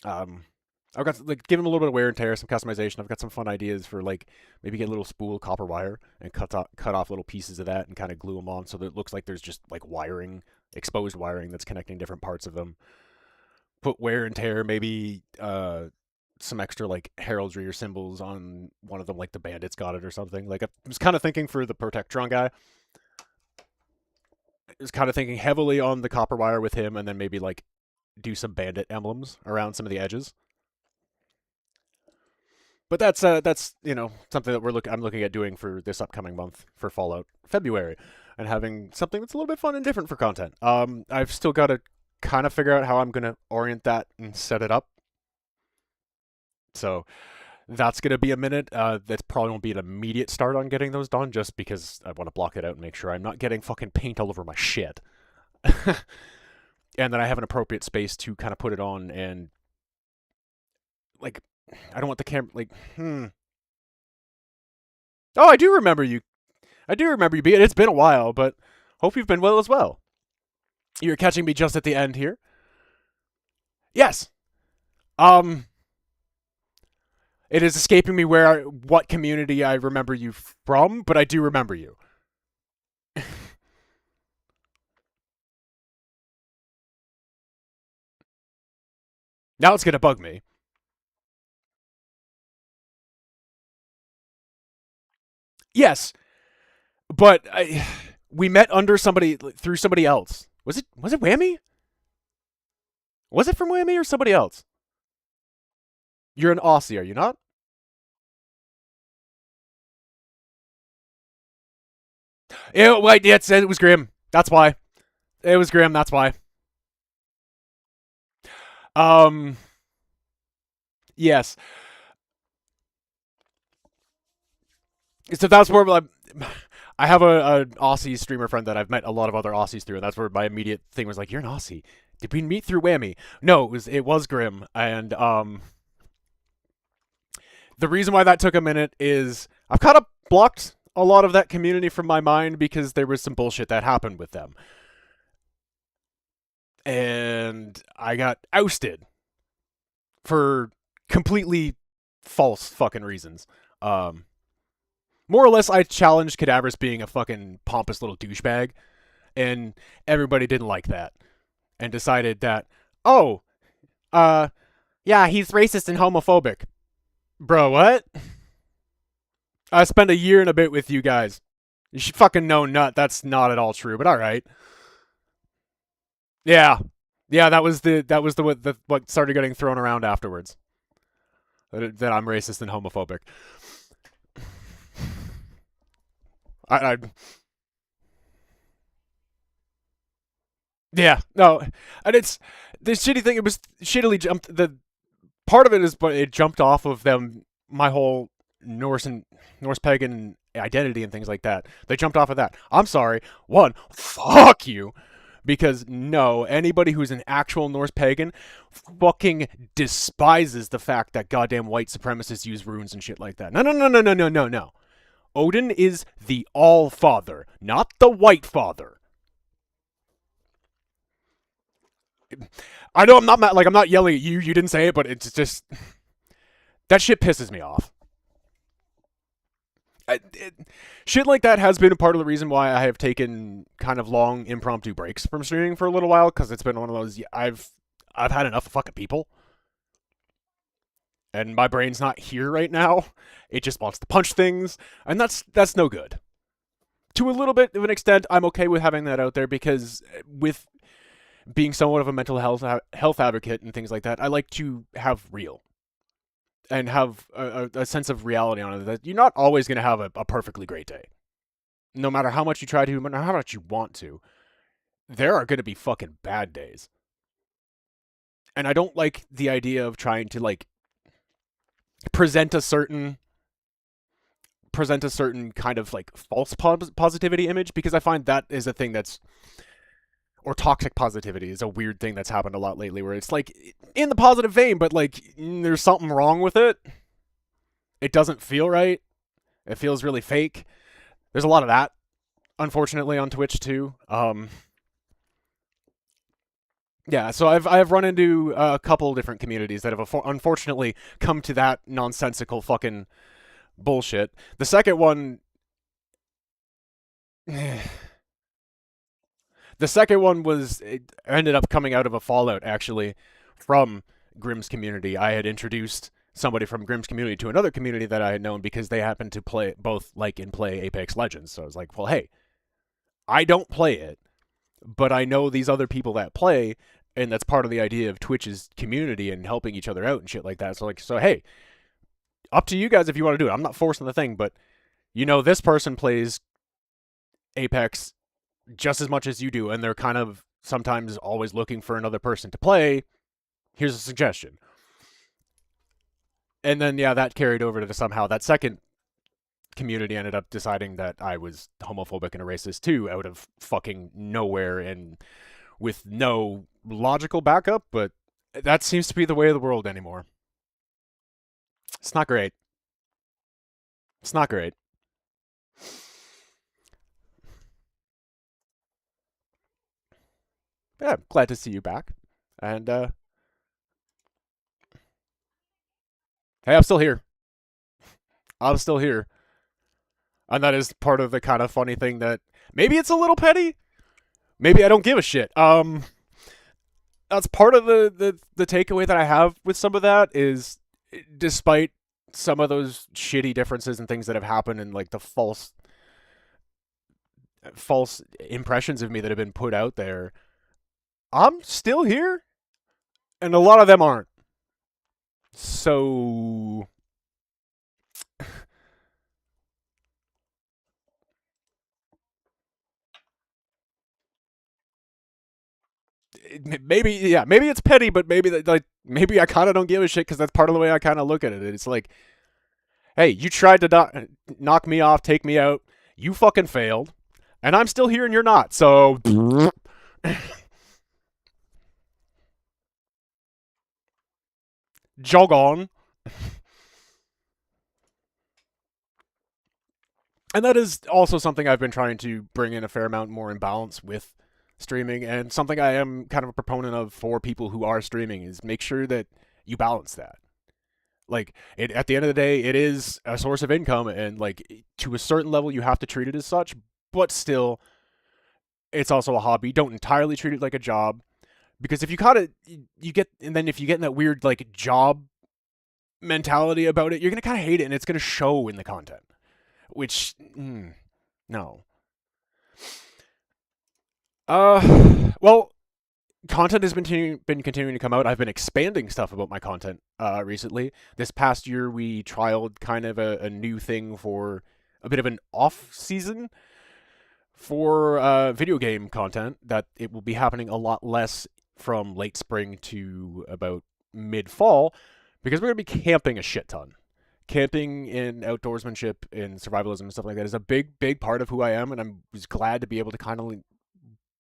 I've got give them a little bit of wear and tear, some customization. I've got some fun ideas for maybe get a little spool copper wire and cut off little pieces of that and kind of glue them on so that it looks like there's just wiring, exposed wiring that's connecting different parts of them. Put wear and tear, maybe some extra heraldry or symbols on one of them, like the bandits got it or something. I was kind of thinking for the Protectron guy. I was kind of thinking heavily on the copper wire with him, and then maybe do some bandit emblems around some of the edges. But that's something that I'm looking at doing for this upcoming month for Fallout February, and having something that's a little bit fun and different for content. I've still got to kind of figure out how I'm going to orient that and set it up. So that's going to be a minute. That probably won't be an immediate start on getting those done, just because I want to block it out and make sure I'm not getting fucking paint all over my shit. And that I have an appropriate space to kind of put it on and I don't want the camera, Oh, I do remember you. Being. It's been a while, but hope you've been well as well. You're catching me just at the end here. Yes. It is escaping me what community I remember you from, but I do remember you. Now it's going to bug me. Yes, but we met through somebody else. Was it Whammy? Was it from Whammy or somebody else? You're an Aussie, are you not? It was Grim. That's why. It was Grim. That's why. Yes. So that's where I have a Aussie streamer friend that I've met a lot of other Aussies through, and that's where my immediate thing was like, "You're an Aussie. Did we meet through Whammy?" No, it was Grim, and the reason why that took a minute is I've kind of blocked a lot of that community from my mind because there was some bullshit that happened with them, and I got ousted for completely false fucking reasons. More or less, I challenged Cadaverous being a fucking pompous little douchebag, and everybody didn't like that, and decided that, oh, yeah, he's racist and homophobic. Bro, what? I spent a year and a bit with you guys. You should fucking know that's not at all true, but alright. Yeah. Yeah, that was what started getting thrown around afterwards. That I'm racist and homophobic. Yeah, no, and it's the shitty thing. It was shittily jumped. The part of it is, but it jumped off of them. My whole Norse pagan identity and things like that. They jumped off of that. I'm sorry. One, fuck you, because no, anybody who's an actual Norse pagan fucking despises the fact that goddamn white supremacists use runes and shit like that. No. Odin is the All-Father, not the White Father. I know I'm not yelling at you. You didn't say it, but it's just that shit pisses me off. Shit like that has been a part of the reason why I have taken kind of long impromptu breaks from streaming for a little while, because it's been one of those I've had enough of fucking people. And my brain's not here right now. It just wants to punch things, and that's no good. To a little bit of an extent, I'm okay with having that out there, because with being somewhat of a mental health advocate and things like that, I like to have real and have a sense of reality on it, that you're not always going to have a perfectly great day. No matter how much you try to, no matter how much you want to, there are going to be fucking bad days. And I don't like the idea of trying to, like, present a certain kind of, like, false positivity image, because I find that is a thing that's, or toxic positivity is a weird thing that's happened a lot lately, where it's like in the positive vein, but like there's something wrong with it. It doesn't feel right. It feels really fake. There's a lot of that, unfortunately, on Twitch too. Yeah, so I've run into a couple different communities that have unfortunately come to that nonsensical fucking bullshit. The second one. The second one ended up coming out of a fallout, actually, from Grimm's community. I had introduced somebody from Grimm's community to another community that I had known, because they happened to play Apex Legends. So I was like, well, hey, I don't play it, but I know these other people that play, and that's part of the idea of Twitch's community and helping each other out and shit like that. So hey, up to you guys if you want to do it. I'm not forcing the thing, but this person plays Apex just as much as you do, and they're kind of sometimes always looking for another person to play. Here's a suggestion. And then, yeah, that carried over to somehow that second community ended up deciding that I was homophobic and a racist too, out of fucking nowhere and with no logical backup, but that seems to be the way of the world anymore. It's not great. It's not great. Yeah, glad to see you back. And, hey, I'm still here. I'm still here. And that is part of the kind of funny thing that maybe it's a little petty. Maybe I don't give a shit. That's part of the takeaway that I have with some of that is, despite some of those shitty differences and things that have happened, and like the false impressions of me that have been put out there, I'm still here, and a lot of them aren't. So maybe it's petty, but maybe I kind of don't give a shit because that's part of the way I kind of look at it. It's like, hey, you tried to knock me off, take me out, you fucking failed, and I'm still here and you're not. So jog on. And that is also something I've been trying to bring in a fair amount more in balance with streaming, and something I am kind of a proponent of for people who are streaming is make sure that you balance that. Like, at the end of the day, it is a source of income, and like to a certain level you have to treat it as such, but still it's also a hobby. Don't entirely treat it like a job, because if you kind of if you get in that weird like job mentality about it, you're going to kind of hate it, and it's going to show in the content. Which, no. Well, content has been continuing to come out. I've been expanding stuff about my content recently. This past year, we trialed kind of a new thing for a bit of an off-season for video game content, that it will be happening a lot less from late spring to about mid-fall, because we're going to be camping a shit ton. Camping and outdoorsmanship and survivalism and stuff like that is a big part of who I am, and I'm just glad to be able to kind of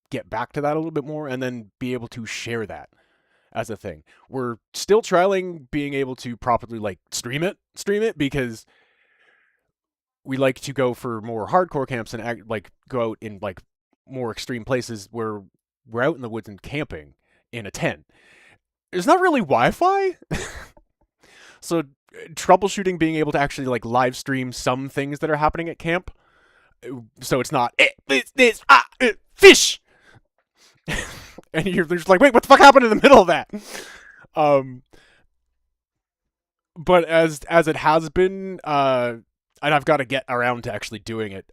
get back to that a little bit more and then be able to share that as a thing. We're still trialing being able to properly like stream it because we like to go for more hardcore camps and go out in like more extreme places where we're out in the woods and camping in a tent. There's not really Wi-Fi. So troubleshooting being able to actually like live stream some things that are happening at camp, so it's not fish, and you're just like, wait, what the fuck happened in the middle of that? But as it has been, and I've got to get around to actually doing it.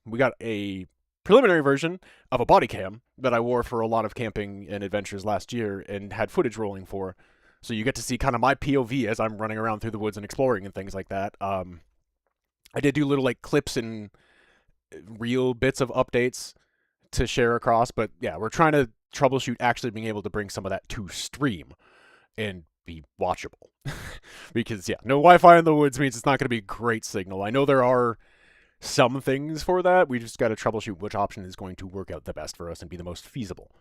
We got a preliminary version of a body cam that I wore for a lot of camping and adventures last year and had footage rolling for. So you get to see kind of my POV as I'm running around through the woods and exploring and things like that. I did do little like clips and real bits of updates to share across, but yeah, we're trying to troubleshoot actually being able to bring some of that to stream and be watchable. Because yeah, no Wi-Fi in the woods means it's not going to be great signal. I know there are some things for that. We just got to troubleshoot which option is going to work out the best for us and be the most feasible.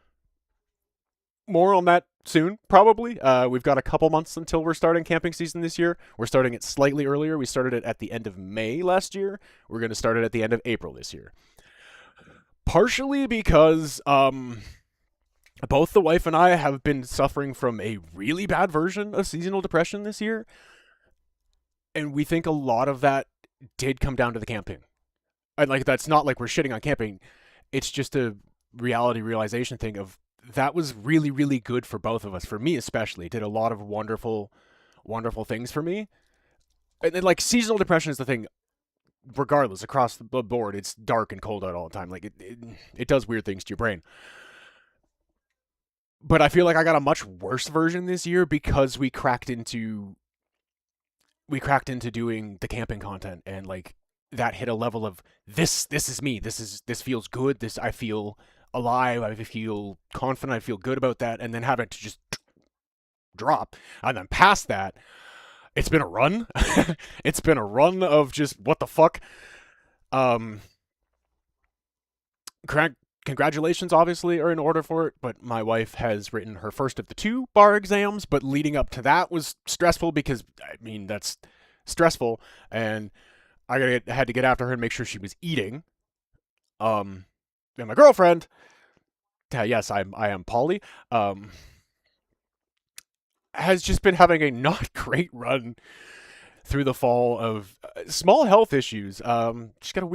More on that soon, probably. We've got a couple months until we're starting camping season this year. We're starting it slightly earlier. We started it at the end of May last year. We're going to start it at the end of April this year. Partially because both the wife and I have been suffering from a really bad version of seasonal depression this year. And we think a lot of that did come down to the camping. And like, that's not like we're shitting on camping. It's just a realization thing of, that was really, really good for both of us. For me especially, it did a lot of wonderful, wonderful things for me. And then, like, seasonal depression is the thing, regardless, across the board. It's dark and cold out all the time. Like, it does weird things to your brain. But I feel like I got a much worse version this year because we cracked into doing the camping content, and like that hit a level of this is me. This feels good. I feel alive, I feel confident, I feel good about that, and then have it to just drop. And then past that, it's been a run. It's been a run of just what the fuck. Congratulations, obviously, are in order for it, but my wife has written her first of the 2 bar exams, but leading up to that was stressful because, I mean, that's stressful, and I had to get after her and make sure she was eating. And my girlfriend, yes, I am Polly, has just been having a not great run through the fall of small health issues. She's got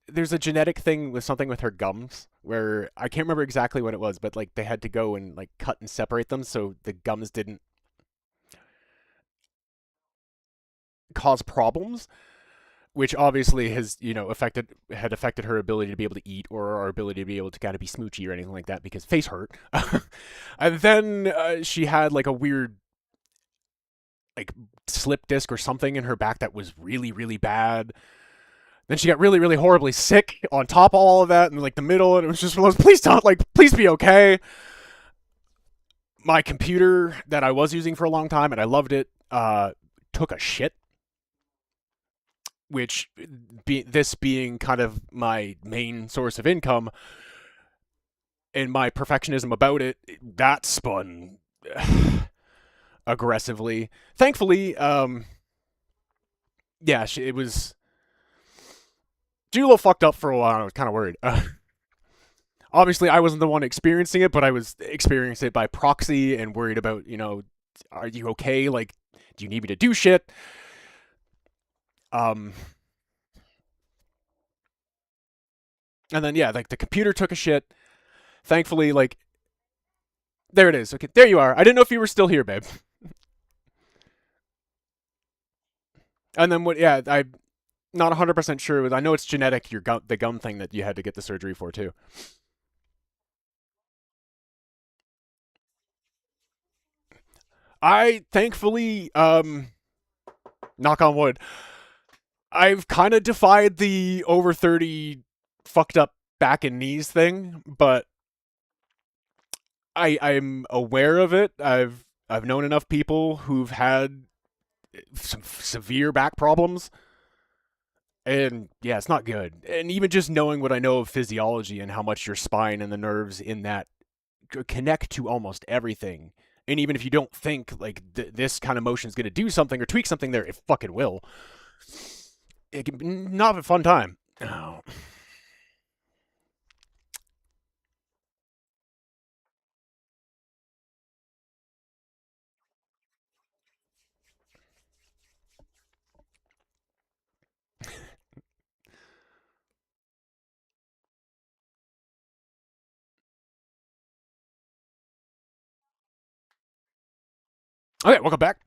there's a genetic thing with something with her gums where I can't remember exactly what it was, but like they had to go and like cut and separate them so the gums didn't cause problems. Which obviously has, affected her ability to be able to eat or our ability to be able to kind of be smoochy or anything like that because face hurt. And then she had like a weird like slip disc or something in her back that was really, really bad. Then she got really, really horribly sick on top of all of that in like the middle, and it was just one of those, please don't, like, please be okay. my computer that I was using for a long time and I loved it took a shit, which this being kind of my main source of income and my perfectionism about it, that spun aggressively. Thankfully, yeah, it was a little fucked up for a while. I was kind of worried. Obviously, I wasn't the one experiencing it, but I was experiencing it by proxy and worried about, are you okay? Like, do you need me to do shit? And then, yeah, like, the computer took a shit. Thankfully, like, there it is. Okay, there you are. I didn't know if you were still here, babe. And then I'm not 100% sure. I know it's genetic, the gum thing that you had to get the surgery for, too. I thankfully, knock on wood, I've kind of defied the over 30 fucked up back and knees thing, but I'm aware of it. I've known enough people who've had some severe back problems, and yeah, it's not good. And even just knowing what I know of physiology and how much your spine and the nerves in that connect to almost everything. And even if you don't think like this kind of motion is going to do something or tweak something there, it fucking will. It can be not a fun time. Oh. Okay, welcome back.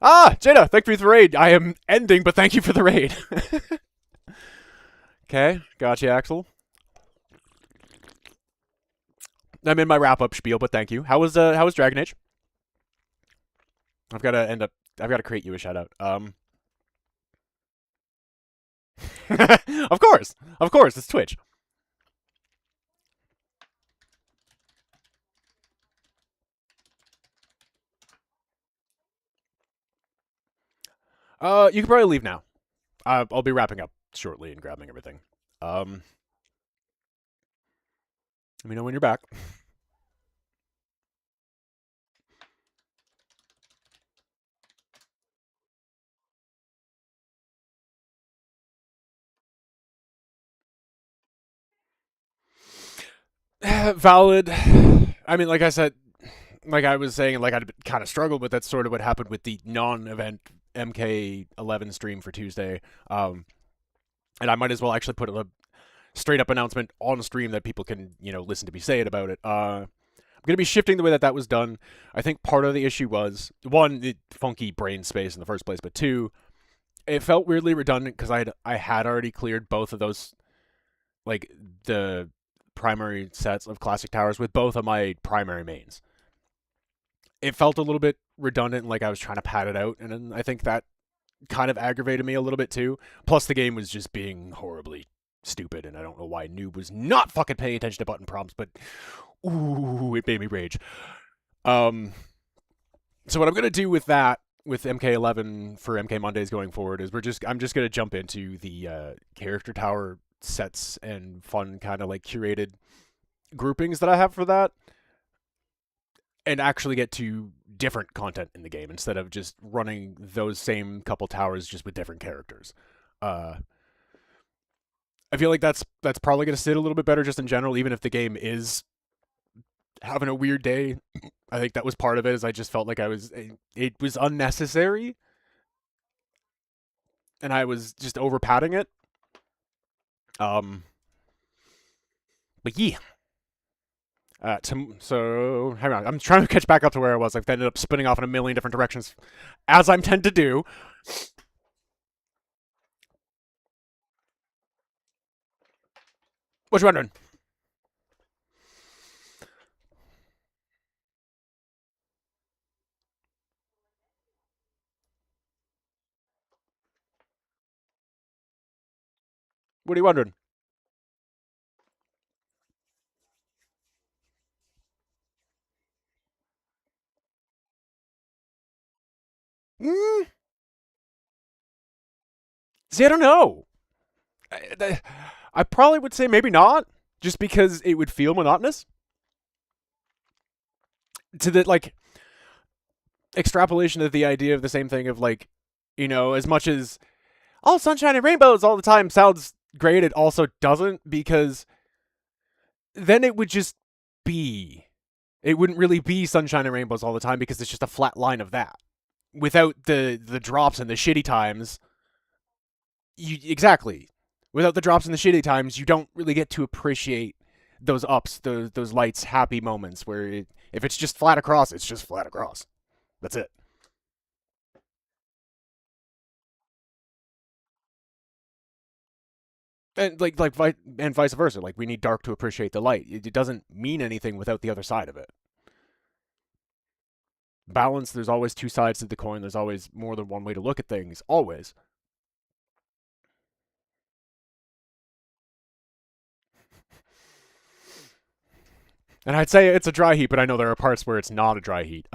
Ah, Jada, thank you for the raid. I am ending, but thank you for the raid. Okay, gotcha, Axel. I'm in my wrap-up spiel, but thank you. How was Dragon Age? I've got to create you a shout out. Of course, it's Twitch. You can probably leave now. I'll be wrapping up shortly and grabbing everything. Let me know when you're back. Valid. I mean, like I said, like I was saying, like I'd kind of struggled with. That's sort of what happened with the non-event MK11 stream for Tuesday. And I might as well actually put a straight up announcement on stream that people can, listen to me say it about it. I'm going to be shifting the way that was done. I think part of the issue was, one, the funky brain space in the first place, but two, it felt weirdly redundant because I had already cleared both of those, like, the primary sets of classic towers with both of my primary mains. It felt a little bit redundant, like I was trying to pad it out, and I think that kind of aggravated me a little bit too. Plus, the game was just being horribly stupid, and I don't know why Noob was not fucking paying attention to button prompts, but ooh, it made me rage. So what I'm gonna do with that, with MK11 for MK Mondays going forward, is I'm just gonna jump into the character tower sets and fun kind of like curated groupings that I have for that, and actually get to different content in the game instead of just running those same couple towers just with different characters. I feel like that's probably going to sit a little bit better just in general, even if the game is having a weird day. I think that was part of it, is I just felt like it was unnecessary, and I was just over padding it. But yeah. So, hang on. I'm trying to catch back up to where I was. I've ended up spinning off in a million different directions, as I tend to do. What you wondering? What are you wondering? See, I don't know. I probably would say maybe not, just because it would feel monotonous. To the, like, extrapolation of the idea of the same thing of, like, you know, as much as all sunshine and rainbows all the time sounds great, it also doesn't, because then it would just be. It wouldn't really be sunshine and rainbows all the time, because it's just a flat line of that. Without the drops and the shitty times, exactly. Without the drops and the shitty times, you don't really get to appreciate those ups, those lights, happy moments where if it's just flat across, it's just flat across. That's it. And and vice versa. Like, we need dark to appreciate the light. It doesn't mean anything without the other side of it. Balance, there's always two sides to the coin. There's always more than one way to look at things. Always. And I'd say it's a dry heat, but I know there are parts where it's not a dry heat.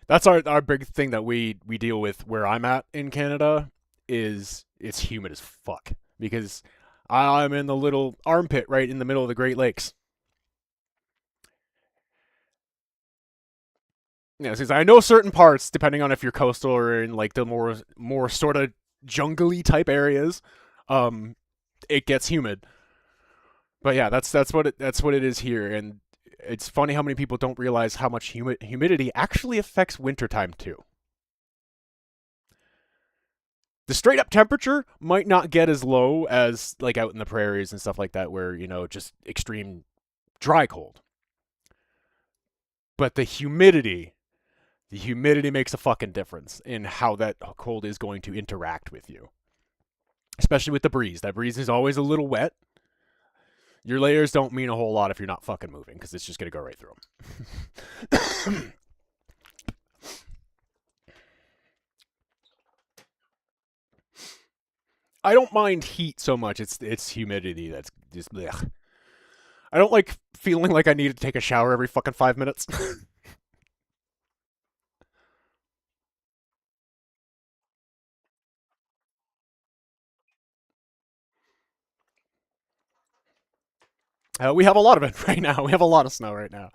That's our big thing that we deal with where I'm at in Canada, is it's humid as fuck. Because I'm in the little armpit right in the middle of the Great Lakes. Yeah, since I know certain parts, depending on if you're coastal or in like the more sort of jungly type areas, it gets humid. But yeah, that's what it is here, and it's funny how many people don't realize how much humidity actually affects wintertime too. The straight up temperature might not get as low as like out in the prairies and stuff like that, where, you know, just extreme dry cold. But the humidity makes a fucking difference in how that cold is going to interact with you. Especially with the breeze. That breeze is always a little wet. Your layers don't mean a whole lot if you're not fucking moving, because it's just going to go right through them. I don't mind heat so much. It's humidity that's just blech. I don't like feeling like I need to take a shower every fucking 5 minutes. We have a lot of it right now. We have a lot of snow right now.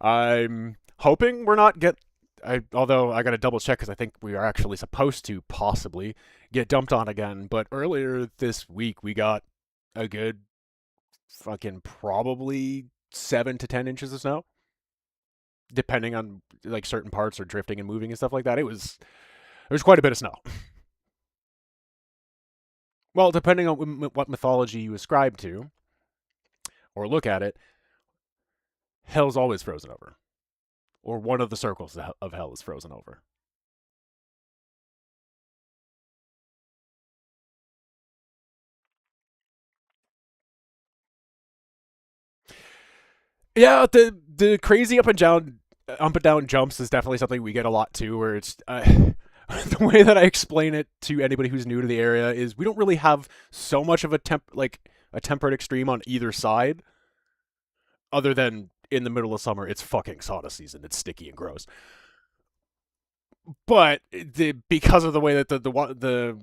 I'm hoping we're not although I gotta double check, because I think we are actually supposed to possibly get dumped on again. But earlier this week we got a good fucking probably 7 to 10 inches of snow, depending on like certain parts are drifting and moving and stuff like that. It was quite a bit of snow. Well, depending on what mythology you ascribe to or look at it, hell's always frozen over. Or one of the circles of hell is frozen over. Yeah, the crazy up and down jumps is definitely something we get a lot too, where it's the way that I explain it to anybody who's new to the area is we don't really have so much of a temperate extreme on either side, other than in the middle of summer, it's fucking sauna season. It's sticky and gross. But because of the way that the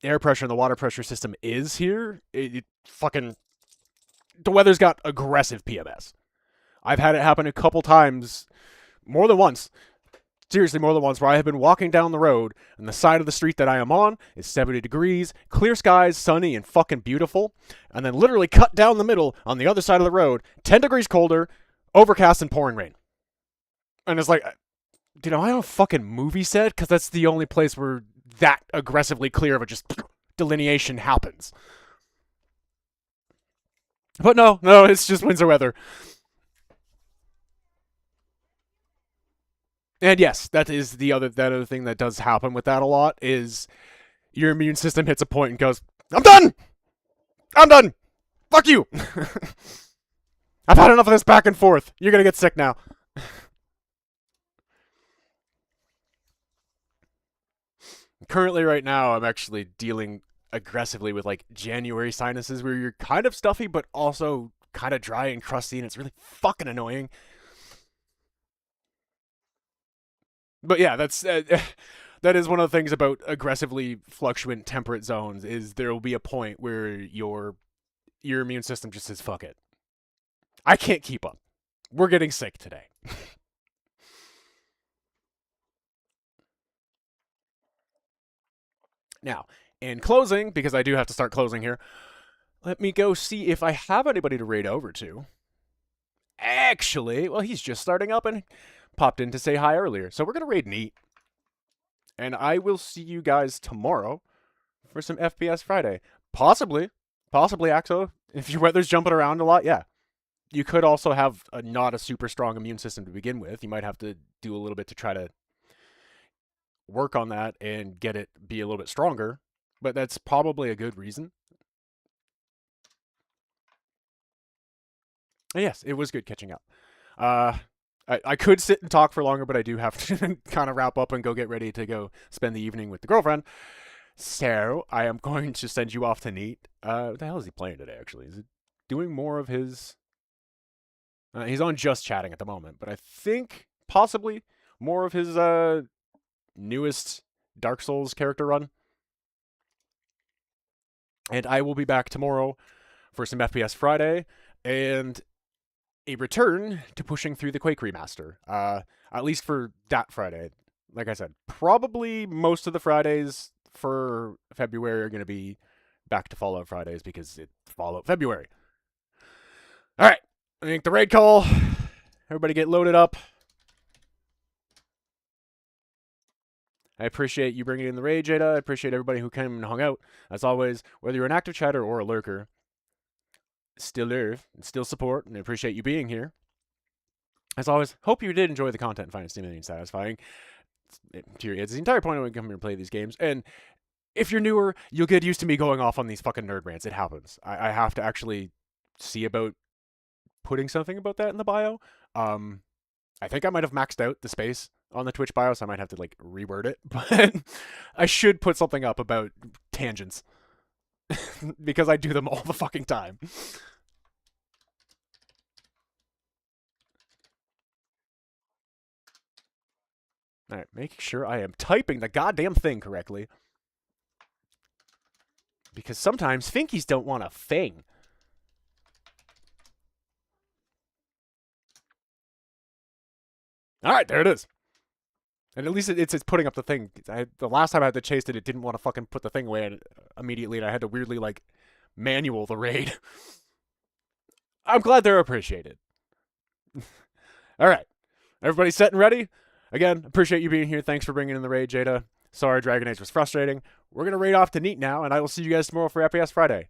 air pressure and the water pressure system is here, it fucking, the weather's got aggressive PMS. I've had it happen a couple times, more than once. Seriously, more than once, where I have been walking down the road, and the side of the street that I am on is 70 degrees, clear skies, sunny, and fucking beautiful, and then literally cut down the middle on the other side of the road, 10 degrees colder, overcast, and pouring rain. And it's like, dude, am I on a fucking movie set? Because that's the only place where that aggressively clear of a just delineation happens. But no, it's just winter weather. And yes, that is that other thing that does happen with that a lot, is your immune system hits a point and goes, I'm done! I'm done! Fuck you! I've had enough of this back and forth. You're gonna get sick now. Currently, right now, I'm actually dealing aggressively with like January sinuses, where you're kind of stuffy, but also kind of dry and crusty, and it's really fucking annoying. But yeah, that's That is one of the things about aggressively fluctuant temperate zones, is there will be a point where your immune system just says, fuck it. I can't keep up. We're getting sick today. Now, in closing, because I do have to start closing here, let me go see if I have anybody to raid over to. Actually, well, he's just starting up and popped in to say hi earlier. So we're going to raid Neat. And I will see you guys tomorrow for some FPS Friday. Possibly, Axo. If your weather's jumping around a lot, yeah. You could also have not a super strong immune system to begin with. You might have to do a little bit to try to work on that and get it be a little bit stronger. But that's probably a good reason. And yes, it was good catching up. I could sit and talk for longer, but I do have to kind of wrap up and go get ready to go spend the evening with the girlfriend. So I am going to send you off to Neat. What the hell is he playing today, actually? Is it doing more of his... he's on just chatting at the moment, but I think possibly more of his newest Dark Souls character run. And I will be back tomorrow for some FPS Friday and a return to pushing through the Quake Remaster. At least for that Friday. Like I said, probably most of the Fridays for February are going to be back to Fallout Fridays because it's Fallout February. Alright, I think the raid call. Everybody get loaded up. I appreciate you bringing in the raid, Jada. I appreciate everybody who came and hung out. As always, whether you're an active chatter or a lurker, still love and still support, and I appreciate you being here. As always, hope you did enjoy the content and find it stimulating and satisfying. It's the entire point of when we come here and play these games. And if you're newer, you'll get used to me going off on these fucking nerd rants. It happens. I have to actually see about putting something about that in the bio. I think I might have maxed out the space on the Twitch bio, so I might have to like reword it. But I should put something up about tangents. Because I do them all the fucking time. Alright, making sure I am typing the goddamn thing correctly. Because sometimes finkies don't want a thing. Alright, there it is. And at least it's putting up the thing. The last time I had to chase it, it didn't want to fucking put the thing away immediately, and I had to weirdly, like, manual the raid. I'm glad they're appreciated. Alright. Everybody set and ready? Again, appreciate you being here. Thanks for bringing in the raid, Jada. Sorry Dragon Age was frustrating. We're going to raid off to Neat now, and I will see you guys tomorrow for FPS Friday.